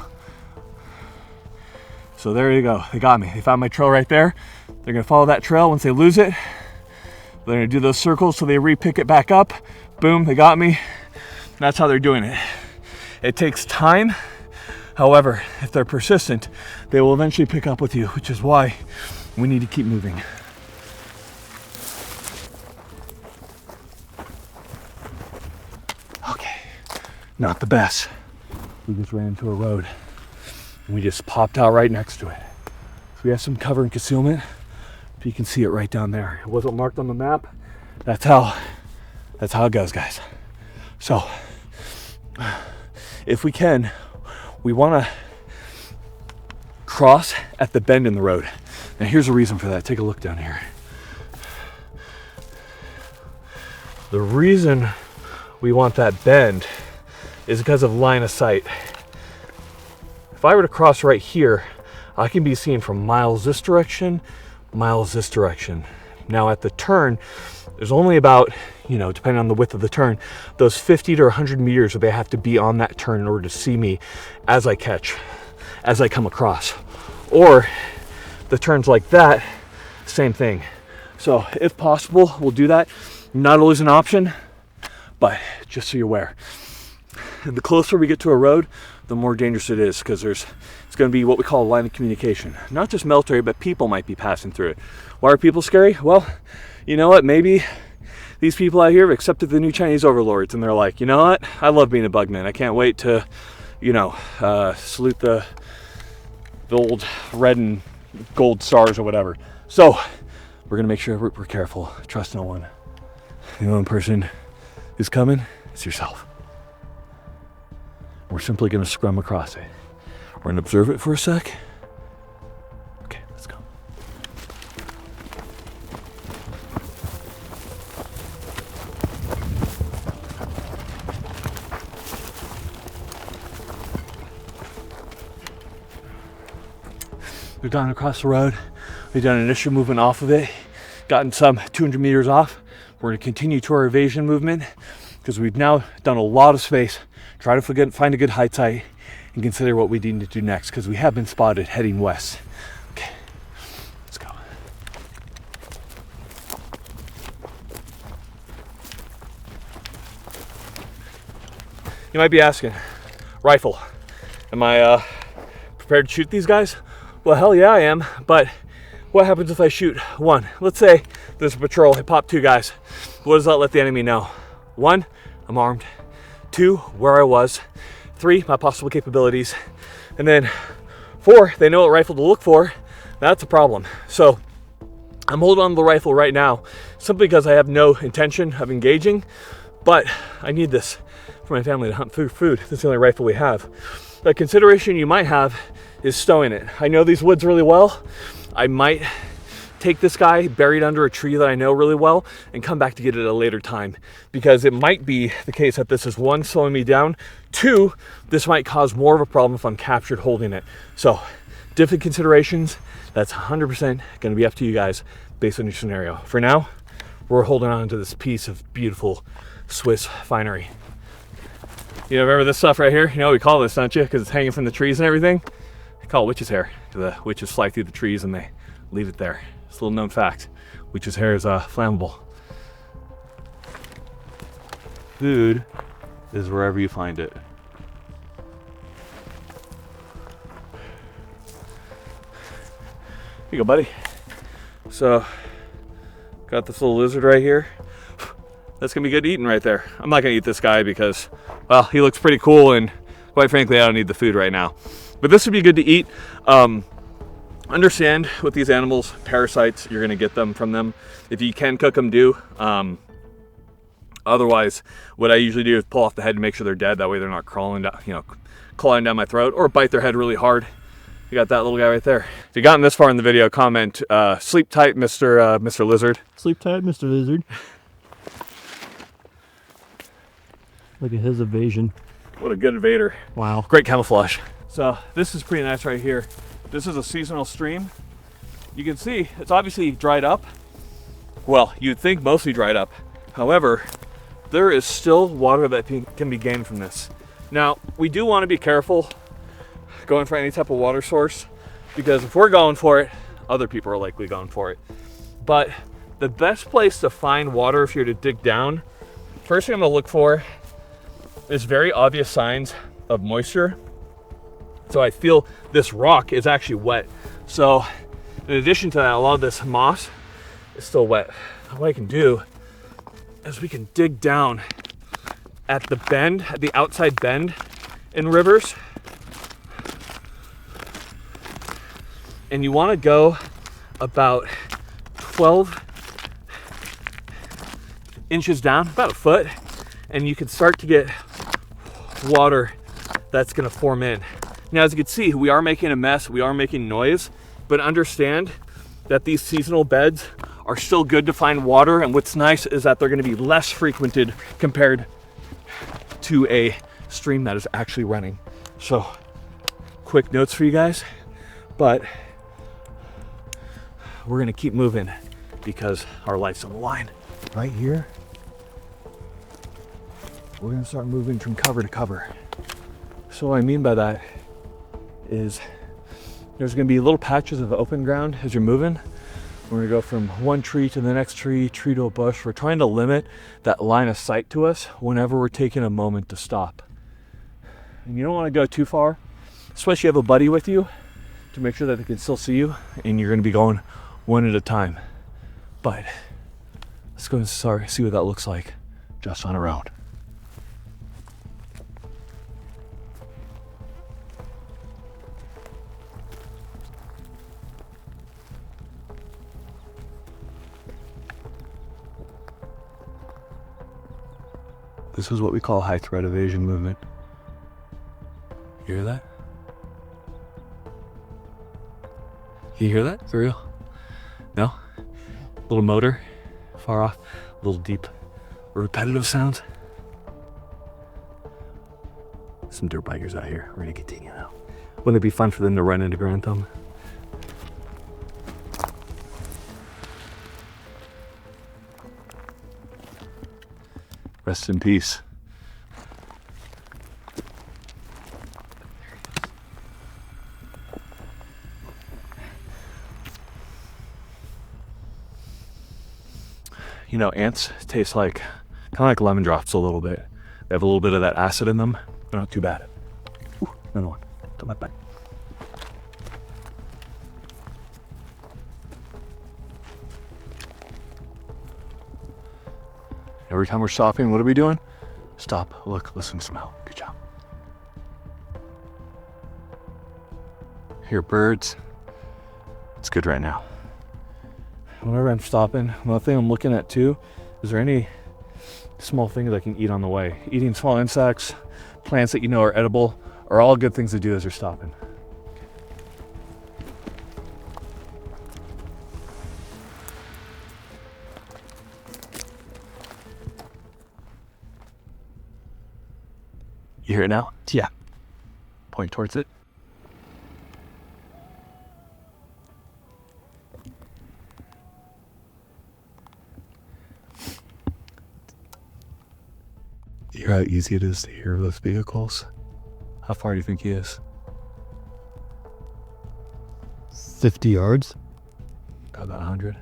So there you go, they got me. They found my trail right there. They're gonna follow that trail. Once they lose it, they're gonna do those circles so they re-pick it back up. Boom, they got me. That's how they're doing it. It takes time. However, if they're persistent, they will eventually pick up with you, which is why we need to keep moving. Okay, not the best. we just ran into a road and we just popped out right next to it. So we have some cover and concealment, but you can see it right down there. It wasn't marked on the map. That's how it goes, guys. So if we can, we want to cross at the bend in the road. Now here's a reason for that. Take a look down here. The reason we want that bend is because of line of sight. If I were to cross right here, I can be seen from miles this direction, miles this direction. Now at the turn, there's only about, depending on the width of the turn, those 50 to 100 meters that they have to be on that turn in order to see me as I come across. Or the turns like that, same thing. So if possible, we'll do that. Not always an option, but just so you're aware. And the closer we get to a road, the more dangerous it is, because it's going to be what we call a line of communication. Not just military, but people might be passing through it. Why are people scary? Well, you know what? Maybe these people out here have accepted the new Chinese overlords, and they're like, you know what? I love being a bugman. I can't wait to, salute the old red and gold stars or whatever. So we're going to make sure we're careful. Trust no one. The only person who's coming is yourself. We're simply going to scrum across it. We're going to observe it for a sec. Okay, let's go. We've gone across the road. We've done an initial movement off of it, gotten some 200 meters off. We're going to continue to our evasion movement because we've now done a lot of space. Try to find a good height site and consider what we need to do next, because we have been spotted heading west. Okay, let's go. You might be asking, rifle, am I prepared to shoot these guys? Well, hell yeah, I am. But what happens if I shoot one? Let's say there's a patrol, I pop 2 guys. What does that let the enemy know? 1, I'm armed. 2, where I was. 3, my possible capabilities. And then 4, they know what rifle to look for. That's a problem. So I'm holding on to the rifle right now simply because I have no intention of engaging, but I need this for my family to hunt food. That's the only rifle we have. The consideration you might have is stowing it. I know these woods really well. I might take this guy buried under a tree that I know really well and come back to get it at a later time, because it might be the case that this is 1, slowing me down. 2, this might cause more of a problem if I'm captured holding it. So different considerations. That's 100% going to be up to you guys based on your scenario. For now, we're holding on to this piece of beautiful Swiss finery. You know, remember this stuff right here? You know what we call this, don't you? Because it's hanging from the trees and everything. We call it witch's hair. The witches fly through the trees and they leave it there. It's a little known fact. Witch's hair is flammable. Food is wherever you find it. Here you go, buddy. So, got this little lizard right here. That's gonna be good eating right there. I'm not gonna eat this guy because, well, he looks pretty cool, and quite frankly, I don't need the food right now. But this would be good to eat. Understand with these animals, parasites, you're gonna get them from them. If you can cook them, do. Otherwise, what I usually do is pull off the head to make sure they're dead. That way they're not crawling down, clawing down my throat, or bite their head really hard. You got that little guy right there. If you gotten this far in the video, comment, sleep tight, Mr. Lizard. Sleep tight, Mr. Lizard. Look at his evasion. What a good evader. Wow. Great camouflage. So this is pretty nice right here. This is a seasonal stream. You can see it's obviously dried up. Well, you'd think mostly dried up. However, there is still water that can be gained from this. Now, we do want to be careful going for any type of water source, because if we're going for it, other people are likely going for it. But the best place to find water if you're to dig down, first thing I'm gonna look for is very obvious signs of moisture. So I feel this rock is actually wet. So in addition to that, a lot of this moss is still wet. What I can do is we can dig down at the bend, at the outside bend, in rivers, and you want to go about 12 inches down, about a foot, and you can start to get water that's going to form in. Now, as you can see, we are making a mess, we are making noise, but understand that these seasonal beds are still good to find water, and what's nice is that they're going to be less frequented compared to a stream that is actually running. So, quick notes for you guys, but we're going to keep moving because our life's on the line. Right here, we're going to start moving from cover to cover. So what I mean by that is there's going to be little patches of open ground as you're moving. We're going to go from one tree to the next tree to a bush. We're trying to limit that line of sight to us whenever we're taking a moment to stop. And you don't want to go too far, especially if you have a buddy with you, to make sure that they can still see you, and you're going to be going one at a time. But let's go and see what that looks like just on our own. This is what we call high threat evasion movement. You hear that? You hear that? For real? No? Little motor, far off, little deep, repetitive sounds. Some dirt bikers out here. We're gonna continue now. Wouldn't it be fun for them to run into Grand Thumb? Rest in peace. You know, ants taste like, kind of like lemon drops a little bit. They have a little bit of that acid in them. They're not too bad. Ooh, another one. To my back. Every time we're stopping, what are we doing? Stop, look, listen, smell. Good job. Hear birds. It's good right now. Whenever I'm stopping, one thing I'm looking at too, is there any small things I can eat on the way? Eating small insects, plants that you know are edible, are all good things to do as you're stopping. You hear it now? Yeah. Point towards it. You hear how easy it is to hear those vehicles? How far do you think he is? 50 yards. About 100.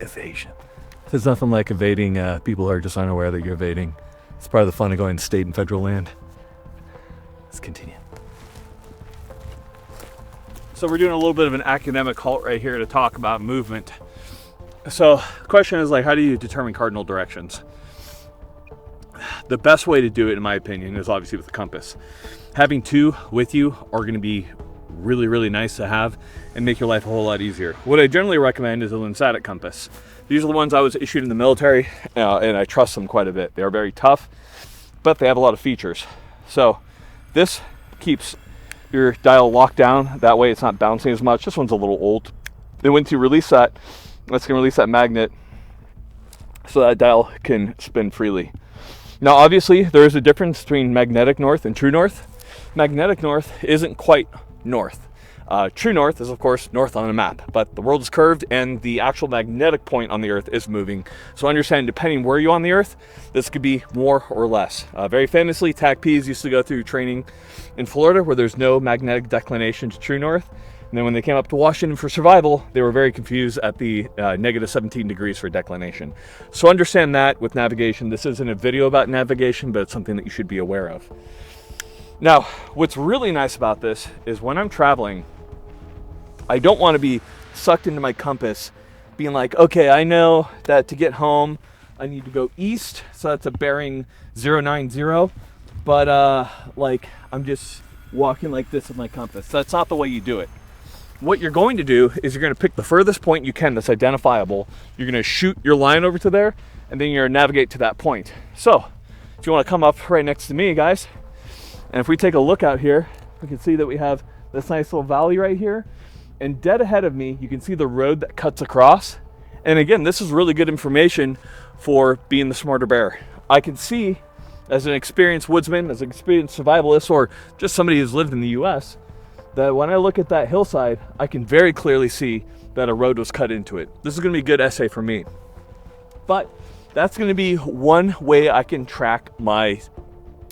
Evasion. There's nothing like evading people who are just unaware that you're evading. It's part of the fun of going state and federal land. Let's continue. So we're doing a little bit of an academic halt right here to talk about movement. So the question is, like, how do you determine cardinal directions? The best way to do it, in my opinion, is obviously with a compass. Having two with you are going to be really, really nice to have and make your life a whole lot easier. What I generally recommend is a lymphatic compass. These are the ones I was issued in the military, and I trust them quite a bit. They are very tough, but they have a lot of features. So this keeps your dial locked down. That way it's not bouncing as much. This one's a little old. Then once you release that, that's going to release that magnet so that dial can spin freely. Now, obviously, there is a difference between magnetic north and true north. Magnetic north isn't quite north. True north is, of course, north on a map, but the world is curved and the actual magnetic point on the earth is moving. So understand, depending where you're on the earth, this could be more or less. Very famously, TACPs used to go through training in Florida where there's no magnetic declination to true north. And then when they came up to Washington for survival, they were very confused at the negative 17 degrees for declination. So understand that with navigation. This isn't a video about navigation, but it's something that you should be aware of. Now, what's really nice about this is when I'm traveling, I don't want to be sucked into my compass being like, okay, I know that to get home, I need to go east, so that's a bearing 090. But like I'm just walking like this with my compass. That's not the way you do it. What you're going to do is you're going to pick the furthest point you can that's identifiable. You're going to shoot your line over to there, and then you're going to navigate to that point. So if you want to come up right next to me, guys, and if we take a look out here, we can see that we have this nice little valley right here, and dead ahead of me you can see the road that cuts across. And again, this is really good information for being the smarter bear. I can see, as an experienced woodsman, as an experienced survivalist, or just somebody who's lived in the US, that when I look at that hillside, I can very clearly see that a road was cut into it. This is going to be a good essay for me. But that's going to be one way I can track my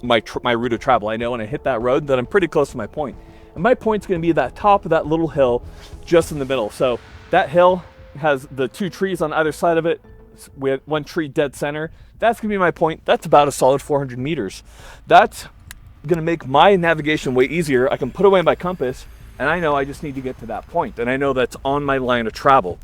route of travel. I know when I hit that road that I'm pretty close to my point. And my point's going to be that top of that little hill just in the middle. So that hill has the 2 trees on either side of it. We have 1 tree dead center. That's going to be my point. That's about a solid 400 meters. That's going to make my navigation way easier. I can put away my compass, and I know I just need to get to that point, and I know that's on my line of travel.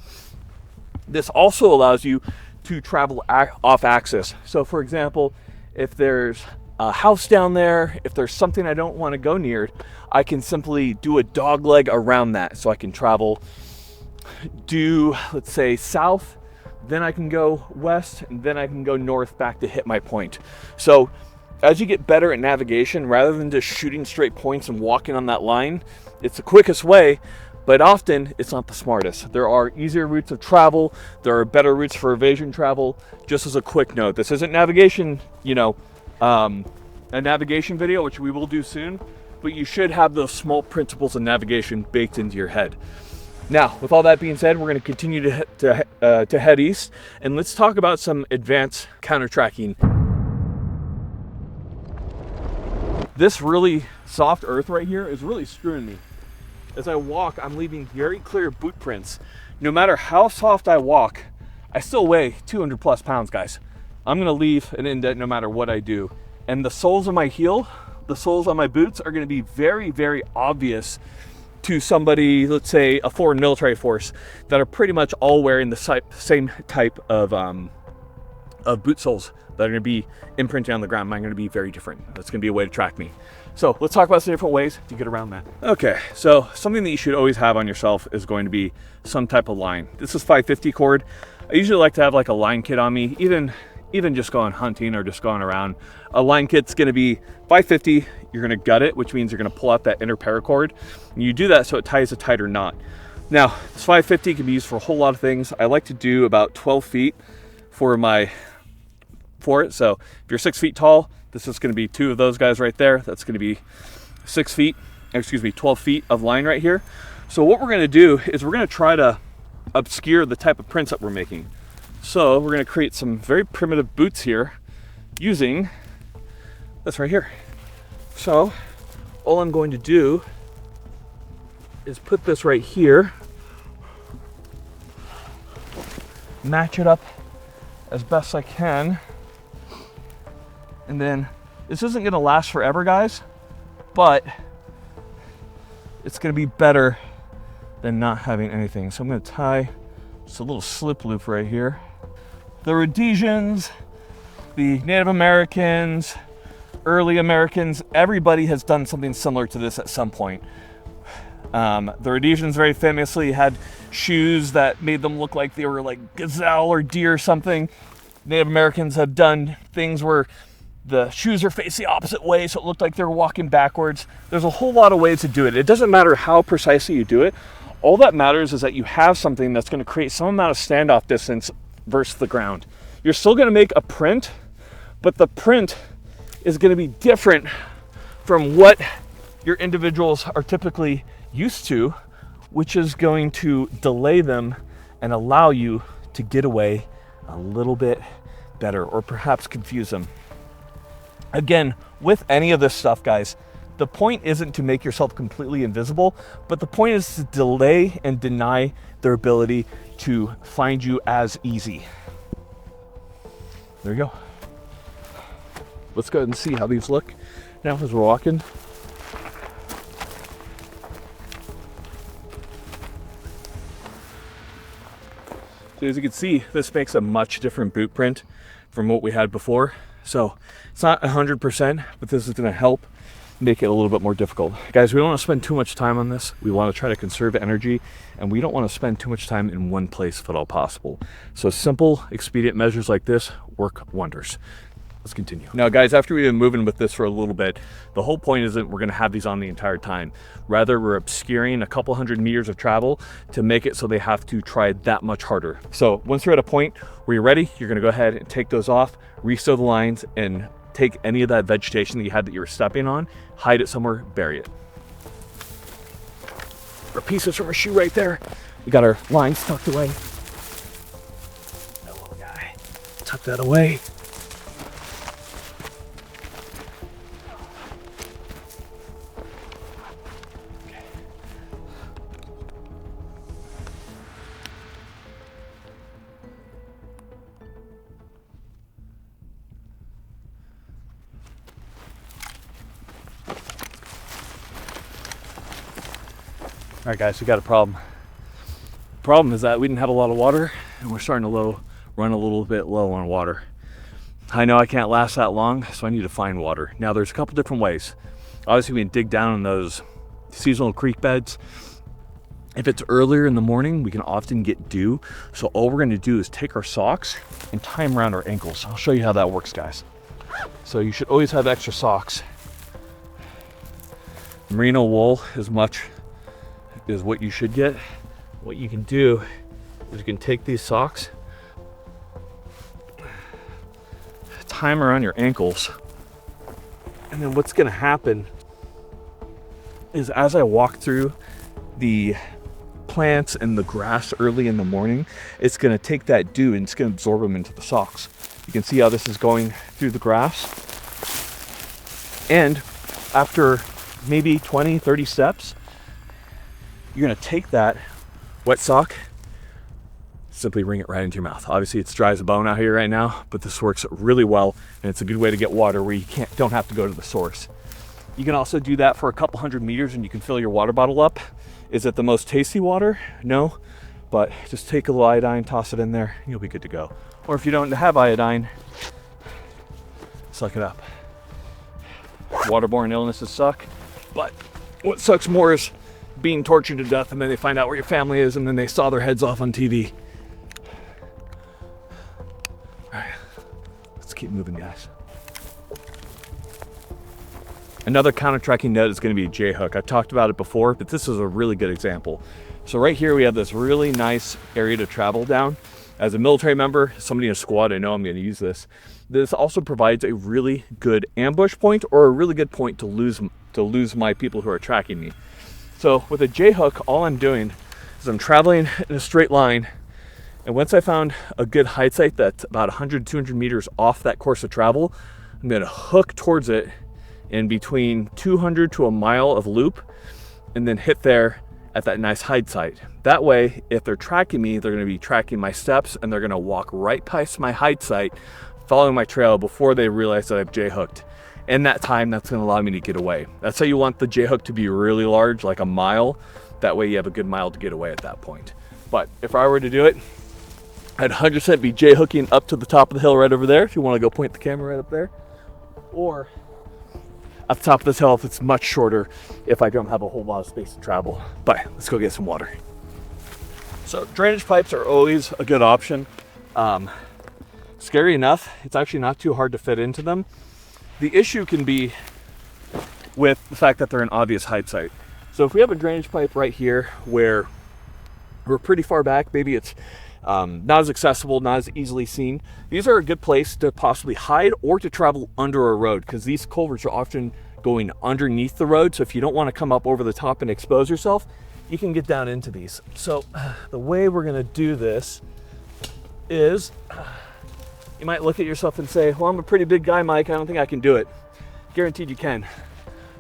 This also allows you to travel off axis. So for example, if there's a house down there, if there's something I don't want to go near, I can simply do a dog leg around that. So I can travel due, let's say, south, then I can go west, and then I can go north back to hit my point. So as you get better at navigation, rather than just shooting straight points and walking on that line, it's the quickest way, but often it's not the smartest. There are easier routes of travel. There are better routes for evasion travel. Just as a quick note, this isn't navigation, a navigation video, which we will do soon, but you should have those small principles of navigation baked into your head. Now, with all that being said, we're going to continue to head east, and let's talk about some advanced counter tracking. This really soft earth right here is really screwing me. As I walk, I'm leaving very clear boot prints. No matter how soft I walk, I still weigh 200 plus pounds, guys. I'm going to leave an indent no matter what I do. And the soles of my heel, the soles on my boots are going to be very, very obvious to somebody, let's say a foreign military force, that are pretty much all wearing the same type of boot soles that are going to be imprinting on the ground. Mine are going to be very different. That's going to be a way to track me. So let's talk about some different ways to get around that. Okay, so something that you should always have on yourself is going to be some type of line. This is 550 cord. I usually like to have like a line kit on me, even just going hunting or just going around. A line kit's going to be 550. You're going to gut it, which means you're going to pull out that inner paracord. And you do that so it ties a tighter knot. Now, this 550 can be used for a whole lot of things. I like to do about 12 feet for it. So if you're 6 feet tall, this is going to be 2 of those guys right there. That's going to be 12 feet of line right here. So what we're going to do is we're going to try to obscure the type of prints that we're making. So we're going to create some very primitive boots here using this right here. So all I'm going to do is put this right here, match it up as best I can, and then this isn't going to last forever, guys, but it's going to be better than not having anything. So I'm going to tie just a little slip loop right here. The Rhodesians, the Native Americans, early Americans, everybody has done something similar to this at some point. The Rhodesians very famously had shoes that made them look like they were like gazelle or deer or something. Native Americans have done things where the shoes are faced the opposite way, so it looked like they were walking backwards. There's a whole lot of ways to do it. It doesn't matter how precisely you do it. All that matters is that you have something that's going to create some amount of standoff distance versus the ground. You're still going to make a print, but the print is going to be different from what your individuals are typically used to, which is going to delay them and allow you to get away a little bit better, or perhaps confuse them. Again, with any of this stuff, guys, the point isn't to make yourself completely invisible, but the point is to delay and deny their ability to find you as easy. There you go. Let's go ahead and see how these look now as we're walking. So as you can see, this makes a much different boot print from what we had before. So it's not 100%, but this is gonna help make it a little bit more difficult. Guys, we don't wanna spend too much time on this. We wanna try to conserve energy, and we don't wanna spend too much time in one place if at all possible. So simple, expedient measures like this work wonders. Let's continue. Now guys, after we've been moving with this for a little bit, the whole point isn't we're gonna have these on the entire time. Rather, we're obscuring a couple hundred meters of travel to make it so they have to try that much harder. So once you're at a point where you're ready, you're gonna go ahead and take those off, restow the lines, and take any of that vegetation that you had that you were stepping on, hide it somewhere, bury it. Our pieces from our shoe right there. We got our lines tucked away. That little guy, tuck that away. All right guys, we got a problem. The problem is that we didn't have a lot of water and we're starting to run a little bit low on water. I know I can't last that long, so I need to find water. Now there's a couple different ways. Obviously we can dig down in those seasonal creek beds. If it's earlier in the morning, we can often get dew. So all we're gonna do is take our socks and tie them around our ankles. I'll show you how that works, guys. So you should always have extra socks. Merino wool is what you should get. What you can do is you can take these socks, tie them around your ankles, and then what's gonna happen is as I walk through the plants and the grass early in the morning, it's gonna take that dew and it's gonna absorb them into the socks. You can see how this is going through the grass. And after maybe 20, 30 steps, you're gonna take that wet sock, simply wring it right into your mouth. Obviously it's dry as a bone out here right now, but this works really well, and it's a good way to get water where you don't have to go to the source. You can also do that for a couple hundred meters and you can fill your water bottle up. Is it the most tasty water? No, but just take a little iodine, toss it in there, and you'll be good to go. Or if you don't have iodine, suck it up. Waterborne illnesses suck, but what sucks more is being tortured to death and then they find out where your family is and then they saw their heads off on TV. All right, let's keep moving, guys. Another counter-tracking net is going to be a J-hook. I've talked about it before, but this is a really good example. So right here we have this really nice area to travel down. As a military member, somebody in a squad, I know I'm going to use this. This also provides a really good ambush point or a really good point to lose my people who are tracking me. So with a J-hook, all I'm doing is I'm traveling in a straight line, and once I found a good hide site that's about 100, 200 meters off that course of travel, I'm going to hook towards it in between 200 to a mile of loop, and then hit there at that nice hide site. That way, if they're tracking me, they're going to be tracking my steps, and they're going to walk right past my hide site, following my trail before they realize that I've J-hooked. In that time, that's going to allow me to get away. That's how you want the J-hook to be really large, like a mile. That way you have a good mile to get away at that point. But if I were to do it, I'd 100% be J-hooking up to the top of the hill right over there, if you want to go point the camera right up there. Or at the top of this hill if it's much shorter, if I don't have a whole lot of space to travel. But let's go get some water. So drainage pipes are always a good option. Scary enough, it's actually not too hard to fit into them. The issue can be with the fact that they're an obvious hide site. So if we have a drainage pipe right here where we're pretty far back, maybe it's not as accessible, not as easily seen, these are a good place to possibly hide or to travel under a road, because these culverts are often going underneath the road. So if you don't want to come up over the top and expose yourself, you can get down into these. So the way we're going to do this is, you might look at yourself and say, well, I'm a pretty big guy, Mike, I don't think I can do it. Guaranteed you can.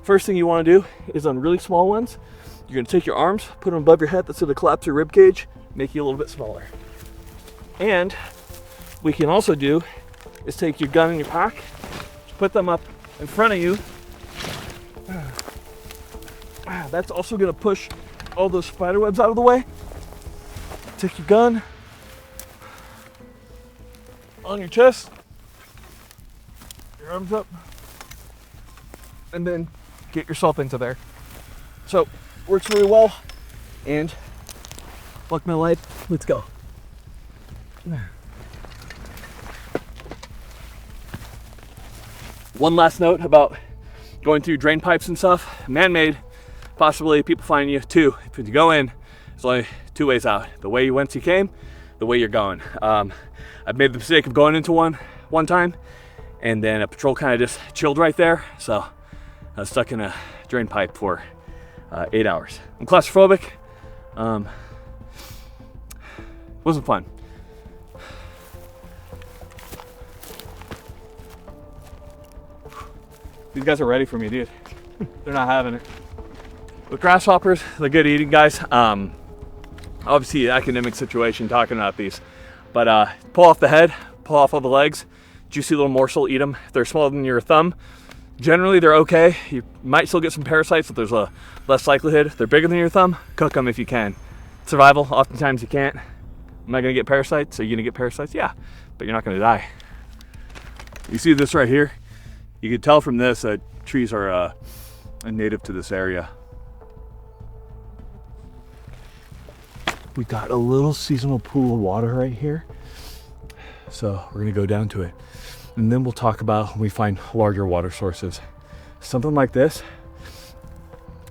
First thing you want to do is on really small ones, you're going to take your arms, put them above your head, that's going to collapse your rib cage, make you a little bit smaller. And we can also do is take your gun in your pack, put them up in front of you. That's also going to push all those spider webs out of the way. Take your gun, on your chest, your arms up, and then get yourself into there. So, works really well, and fuck my life, let's go. One last note about going through drain pipes and stuff, man-made, possibly people find you. Two, if you go in, there's only two ways out. The way you went, you came, the way you're going. I've made the mistake of going into one time, and then a patrol kind of just chilled right there, so I was stuck in a drain pipe for 8 hours. I'm claustrophobic. Wasn't fun. These guys are ready for me, dude. They're not having it. With grasshoppers, they're good eating, guys. Obviously, academic situation talking about these, but pull off the head, pull off all the legs, juicy little morsel, eat them. If they're smaller than your thumb, generally they're okay. You might still get some parasites, but there's a less likelihood. If they're bigger than your thumb, cook them if you can. Survival, oftentimes you can't. Am I gonna get parasites? Are you gonna get parasites? Yeah, but you're not gonna die. You see this right here? You can tell from this that trees are a native to this area. We got a little seasonal pool of water right here. So we're gonna go down to it. And then we'll talk about when we find larger water sources. Something like this,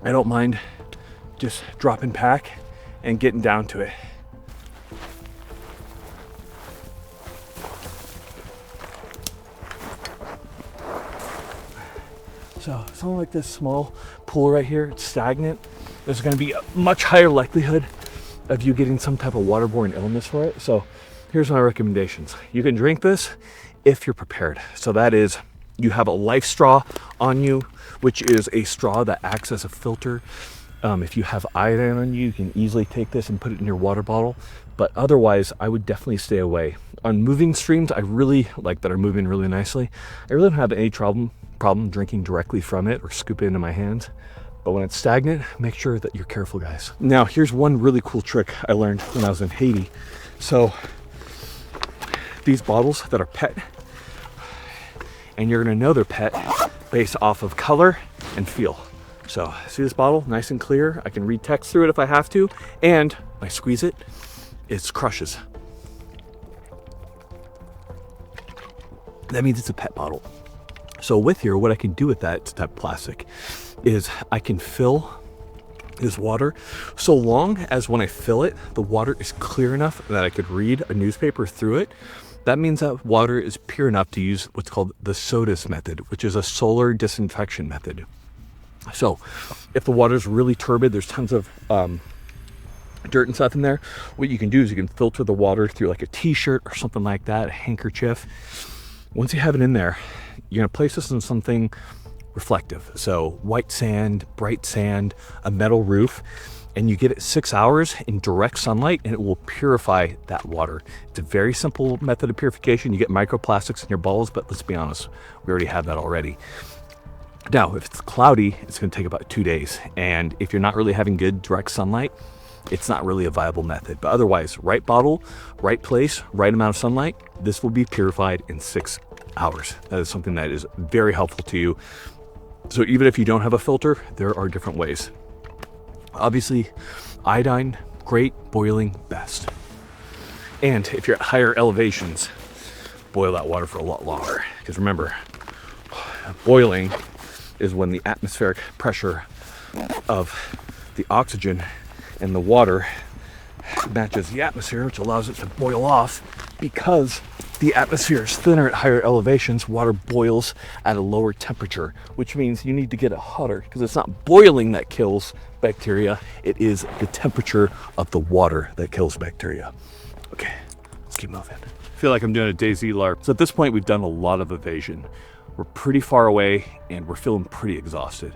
I don't mind just dropping pack and getting down to it. So something like this small pool right here, it's stagnant. There's gonna be a much higher likelihood of you getting some type of waterborne illness for it. So here's my recommendations. You can drink this if you're prepared. So that is, you have a life straw on you, which is a straw that acts as a filter. If you have iodine on you, you can easily take this and put it in your water bottle. But otherwise, I would definitely stay away. On moving streams, I really like that are moving really nicely. I really don't have any problem drinking directly from it or scoop it into my hands. But when it's stagnant, make sure that you're careful, guys. Now, here's one really cool trick I learned when I was in Haiti. So these bottles that are PET, and you're gonna know they're PET based off of color and feel. So see this bottle, nice and clear. I can read text through it if I have to, and when I squeeze it, it crushes. That means it's a PET bottle. So with here, what I can do with that, it's that plastic, is I can fill this water so long as when I fill it, the water is clear enough that I could read a newspaper through it. That means that water is pure enough to use what's called the SODIS method, which is a solar disinfection method. So if the water is really turbid, there's tons of dirt and stuff in there, what you can do is you can filter the water through like a t-shirt or something like that, a handkerchief. Once you have it in there, you're gonna place this in something reflective. So white sand, bright sand, a metal roof, and you get it 6 hours in direct sunlight and it will purify that water. It's a very simple method of purification. You get microplastics in your bottles, but let's be honest, we already have that already. Now, if it's cloudy, it's gonna take about 2 days. And if you're not really having good direct sunlight, it's not really a viable method. But otherwise, right bottle, right place, right amount of sunlight, this will be purified in 6 hours. That is something that is very helpful to you. So even if you don't have a filter, there are different ways. Obviously, iodine, great, boiling, best. And if you're at higher elevations, boil that water for a lot longer. Because remember, boiling is when the atmospheric pressure of the oxygen and the water matches the atmosphere, which allows it to boil off. Because the atmosphere is thinner at higher elevations, water boils at a lower temperature, which means you need to get it hotter, because it's not boiling that kills bacteria, it is the temperature of the water that kills bacteria. Okay, let's keep moving. I feel like I'm doing a DayZ LARP. So at this point, we've done a lot of evasion. We're pretty far away and we're feeling pretty exhausted.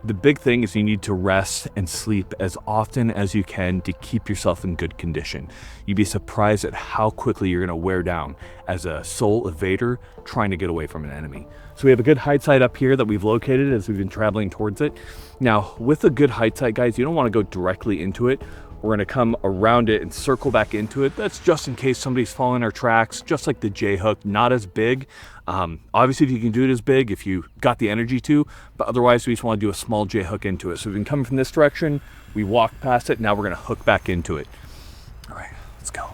The big thing is you need to rest and sleep as often as you can to keep yourself in good condition. You'd be surprised at how quickly you're gonna wear down as a sole evader trying to get away from an enemy. So we have a good hide site up here that we've located as we've been traveling towards it. Now, with a good hide site, guys, you don't wanna go directly into it. we're gonna come around it and circle back into it. That's just in case somebody's following our tracks, just like the J-hook, not as big. Obviously, if you can do it as big, if you got the energy to, but otherwise we just wanna do a small J-hook into it. So we've been coming from this direction, we walk past it, now we're gonna hook back into it. All right, let's go.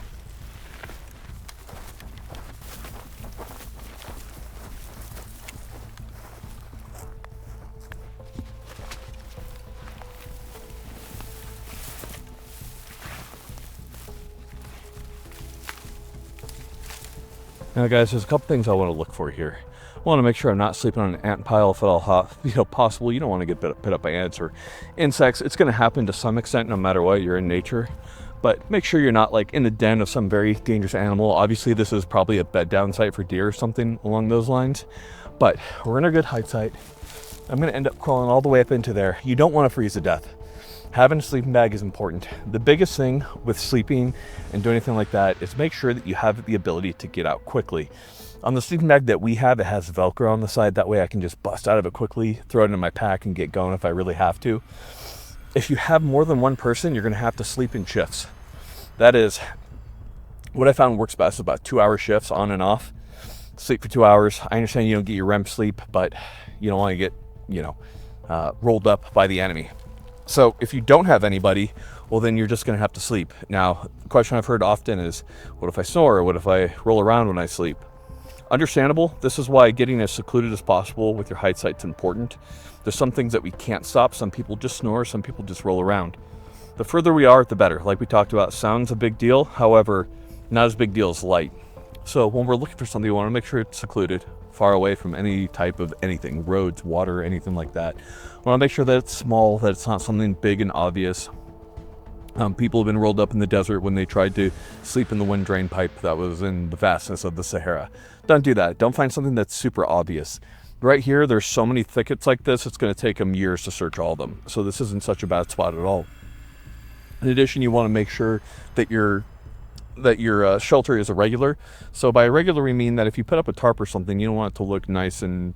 Now guys, there's a couple things I want to look for here. I want to make sure I'm not sleeping on an ant pile if at all possible. You don't want to get bit up by ants or insects. It's going to happen to some extent no matter what, you're in nature. But make sure you're not like in the den of some very dangerous animal. Obviously this is probably a bed down site for deer or something along those lines. But we're in a good height site. I'm going to end up crawling all the way up into there. You don't want to freeze to death. Having a sleeping bag is important. The biggest thing with sleeping and doing anything like that is make sure that you have the ability to get out quickly. On the sleeping bag that we have, it has Velcro on the side. That way I can just bust out of it quickly, throw it in my pack and get going if I really have to. If you have more than one person, you're gonna have to sleep in shifts. That is what I found works best, about 2-hour shifts on and off. Sleep for 2 hours. I understand you don't get your REM sleep, but you don't wanna get, rolled up by the enemy. So if you don't have anybody, well, then you're just going to have to sleep. Now, the question I've heard often is, what if I snore? Or what if I roll around when I sleep? Understandable. This is why getting as secluded as possible with your height site is important. There's some things that we can't stop. Some people just snore. Some people just roll around. The further we are, the better. Like we talked about, sound's a big deal. However, not as big deal as light. So when we're looking for something, we want to make sure it's secluded, far away from any type of anything, roads, water, anything like that. We want to make sure that it's small, that it's not something big and obvious. People have been rolled up in the desert when they tried to sleep in the wind drain pipe that was in the vastness of the Sahara. Don't do that. Don't find something that's super obvious. Right here, there's so many thickets like this, it's going to take them years to search all of them. So this isn't such a bad spot at all. In addition, you want to make sure that your shelter is irregular. So by irregular, we mean that if you put up a tarp or something, you don't want it to look nice and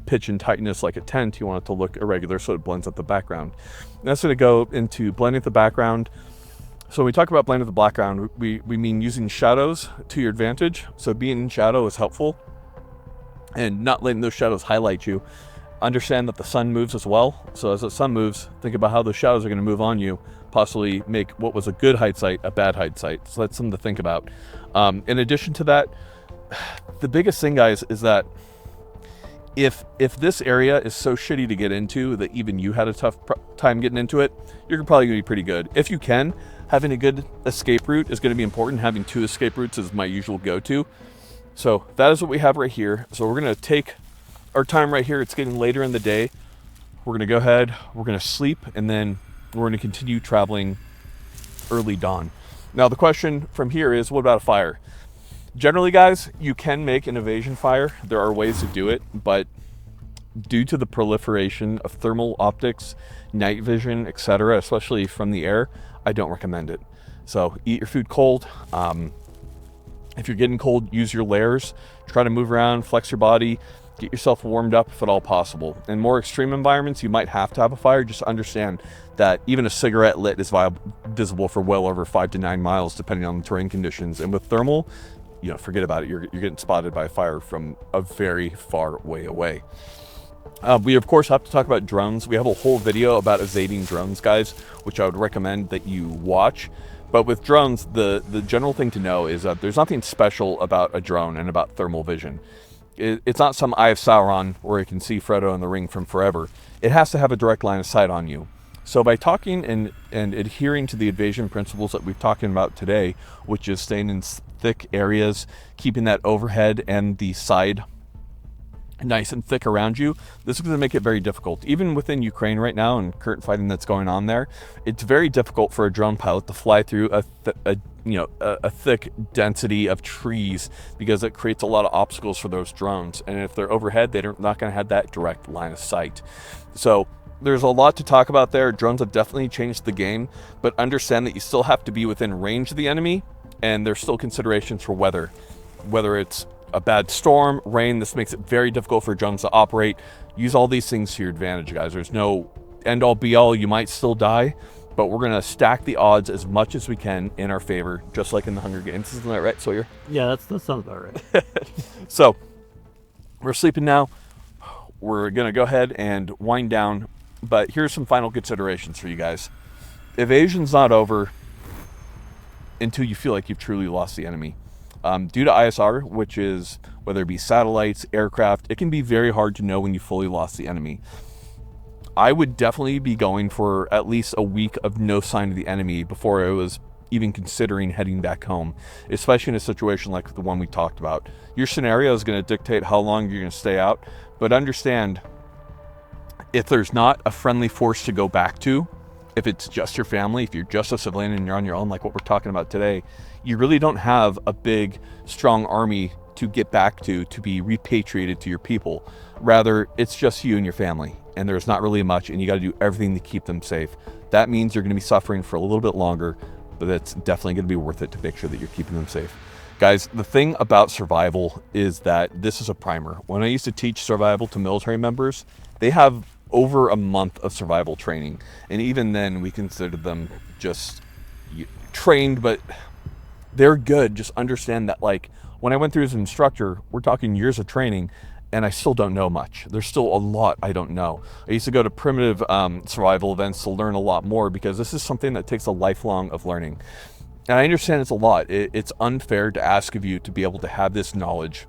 pitch and tightness like a tent. You want it to look irregular so it blends up the background. And that's going to go into blending the background. So when we talk about blending the background, we mean using shadows to your advantage. So being in shadow is helpful and not letting those shadows highlight you. Understand that the sun moves as well. So as the sun moves, think about how those shadows are going to move on you, possibly make what was a good height site a bad height site. So that's something to think about. In addition to that, the biggest thing, guys, is that if this area is so shitty to get into that even you had a tough time getting into it, you're probably going to be pretty good. If you can, having a good escape route is going to be important. Having 2 escape routes is my usual go-to. So that is what we have right here. So we're going to take our time right here. It's getting later in the day. We're going to go ahead, we're going to sleep, and then we're going to continue traveling early dawn. Now the question from here is, what about a fire? Generally, guys, you can make an evasion fire. There are ways to do it, but due to the proliferation of thermal optics, night vision, etc., especially from the air, I don't recommend it. So eat your food cold. If you're getting cold, use your layers. Try to move around, flex your body, get yourself warmed up if at all possible. In more extreme environments, you might have to have a fire. Just understand that even a cigarette lit is visible for well over 5 to 9 miles, depending on the terrain conditions. And with thermal, forget about it. You're getting spotted by a fire from a very far way away. We, of course, have to talk about drones. We have a whole video about evading drones, guys, which I would recommend that you watch. But with drones, the general thing to know is that there's nothing special about a drone and about thermal vision. It's not some Eye of Sauron where you can see Frodo in the ring from forever. It has to have a direct line of sight on you. So by talking and adhering to the evasion principles that we've talking about today, which is staying in thick areas, keeping that overhead and the side nice and thick around you, this is going to make it very difficult. Even within Ukraine right now and current fighting that's going on there, it's very difficult for a drone pilot to fly through a thick density of trees, because it creates a lot of obstacles for those drones. And if they're overhead, they're not going to have that direct line of sight. So there's a lot to talk about there. Drones have definitely changed the game, but understand that you still have to be within range of the enemy, and there's still considerations for weather. Whether it's a bad storm, rain, this makes it very difficult for drones to operate. Use all these things to your advantage, guys. There's no end all be all. You might still die, but we're going to stack the odds as much as we can in our favor, just like in the Hunger Games. Isn't that right, Sawyer? Yeah, that sounds about right. So we're sleeping now. We're going to go ahead and wind down, but here's some final considerations for you guys. Evasion's not over until you feel like you've truly lost the enemy. Due to ISR, which is whether it be satellites, aircraft, it can be very hard to know when you fully lost the enemy. I would definitely be going for at least a week of no sign of the enemy before I was even considering heading back home, especially in a situation like the one we talked about. Your scenario is going to dictate how long you're going to stay out, but understand if there's not a friendly force to go back to, if it's just your family, if you're just a civilian and you're on your own, like what we're talking about today, you really don't have a big, strong army to get back to be repatriated to your people. Rather, it's just you and your family, and there's not really much, and you got to do everything to keep them safe. That means you're going to be suffering for a little bit longer, but it's definitely going to be worth it to make sure that you're keeping them safe. Guys, the thing about survival is that this is a primer. When I used to teach survival to military members, they have over a month of survival training, and even then we considered them just trained, but they're good. Just understand that, like, when I went through as an instructor, we're talking years of training, and I still don't know much. There's still a lot I don't know. I used to go to primitive survival events to learn a lot more, because this is something that takes a lifelong of learning. And I understand it's a lot. It's unfair to ask of you to be able to have this knowledge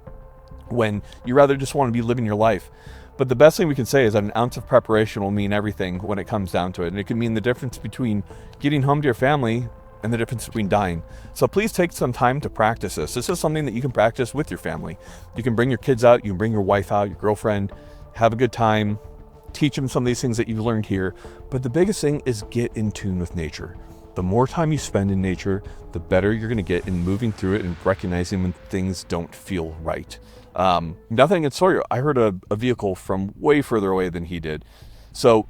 when you rather just want to be living your life. But the best thing we can say is that an ounce of preparation will mean everything when it comes down to it. And it can mean the difference between getting home to your family and the difference between dying. So please take some time to practice this. This is something that you can practice with your family. You can bring your kids out, you can bring your wife out, your girlfriend, have a good time, teach them some of these things that you've learned here. But the biggest thing is get in tune with nature. The more time you spend in nature, the better you're going to get in moving through it and recognizing when things don't feel right. Nothing against Sawyer. I heard a vehicle from way further away than he did. So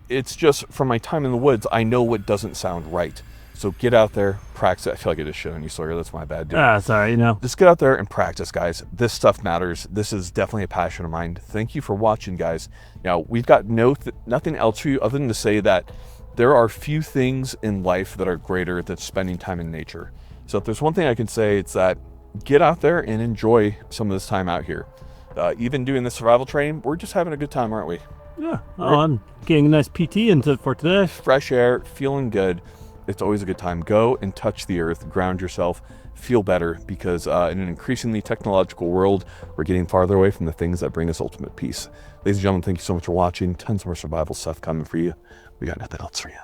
it's just from my time in the woods, I know what doesn't sound right. So get out there, practice. I feel like I just shit on you, Sawyer. That's my bad, dude. Sorry, Just get out there and practice, guys. This stuff matters. This is definitely a passion of mine. Thank you for watching, guys. Now, we've got nothing else for you other than to say that there are few things in life that are greater than spending time in nature. So if there's one thing I can say, it's that get out there and enjoy some of this time out here. Even doing the survival training, we're just having a good time, aren't we? Yeah. Oh, I'm getting a nice PT into for today. Fresh air, feeling good. It's always a good time. Go and touch the earth, ground yourself, feel better, because in an increasingly technological world, we're getting farther away from the things that bring us ultimate peace. Ladies and gentlemen, thank you so much for watching. Tons more survival stuff coming for you. We got nothing else for you.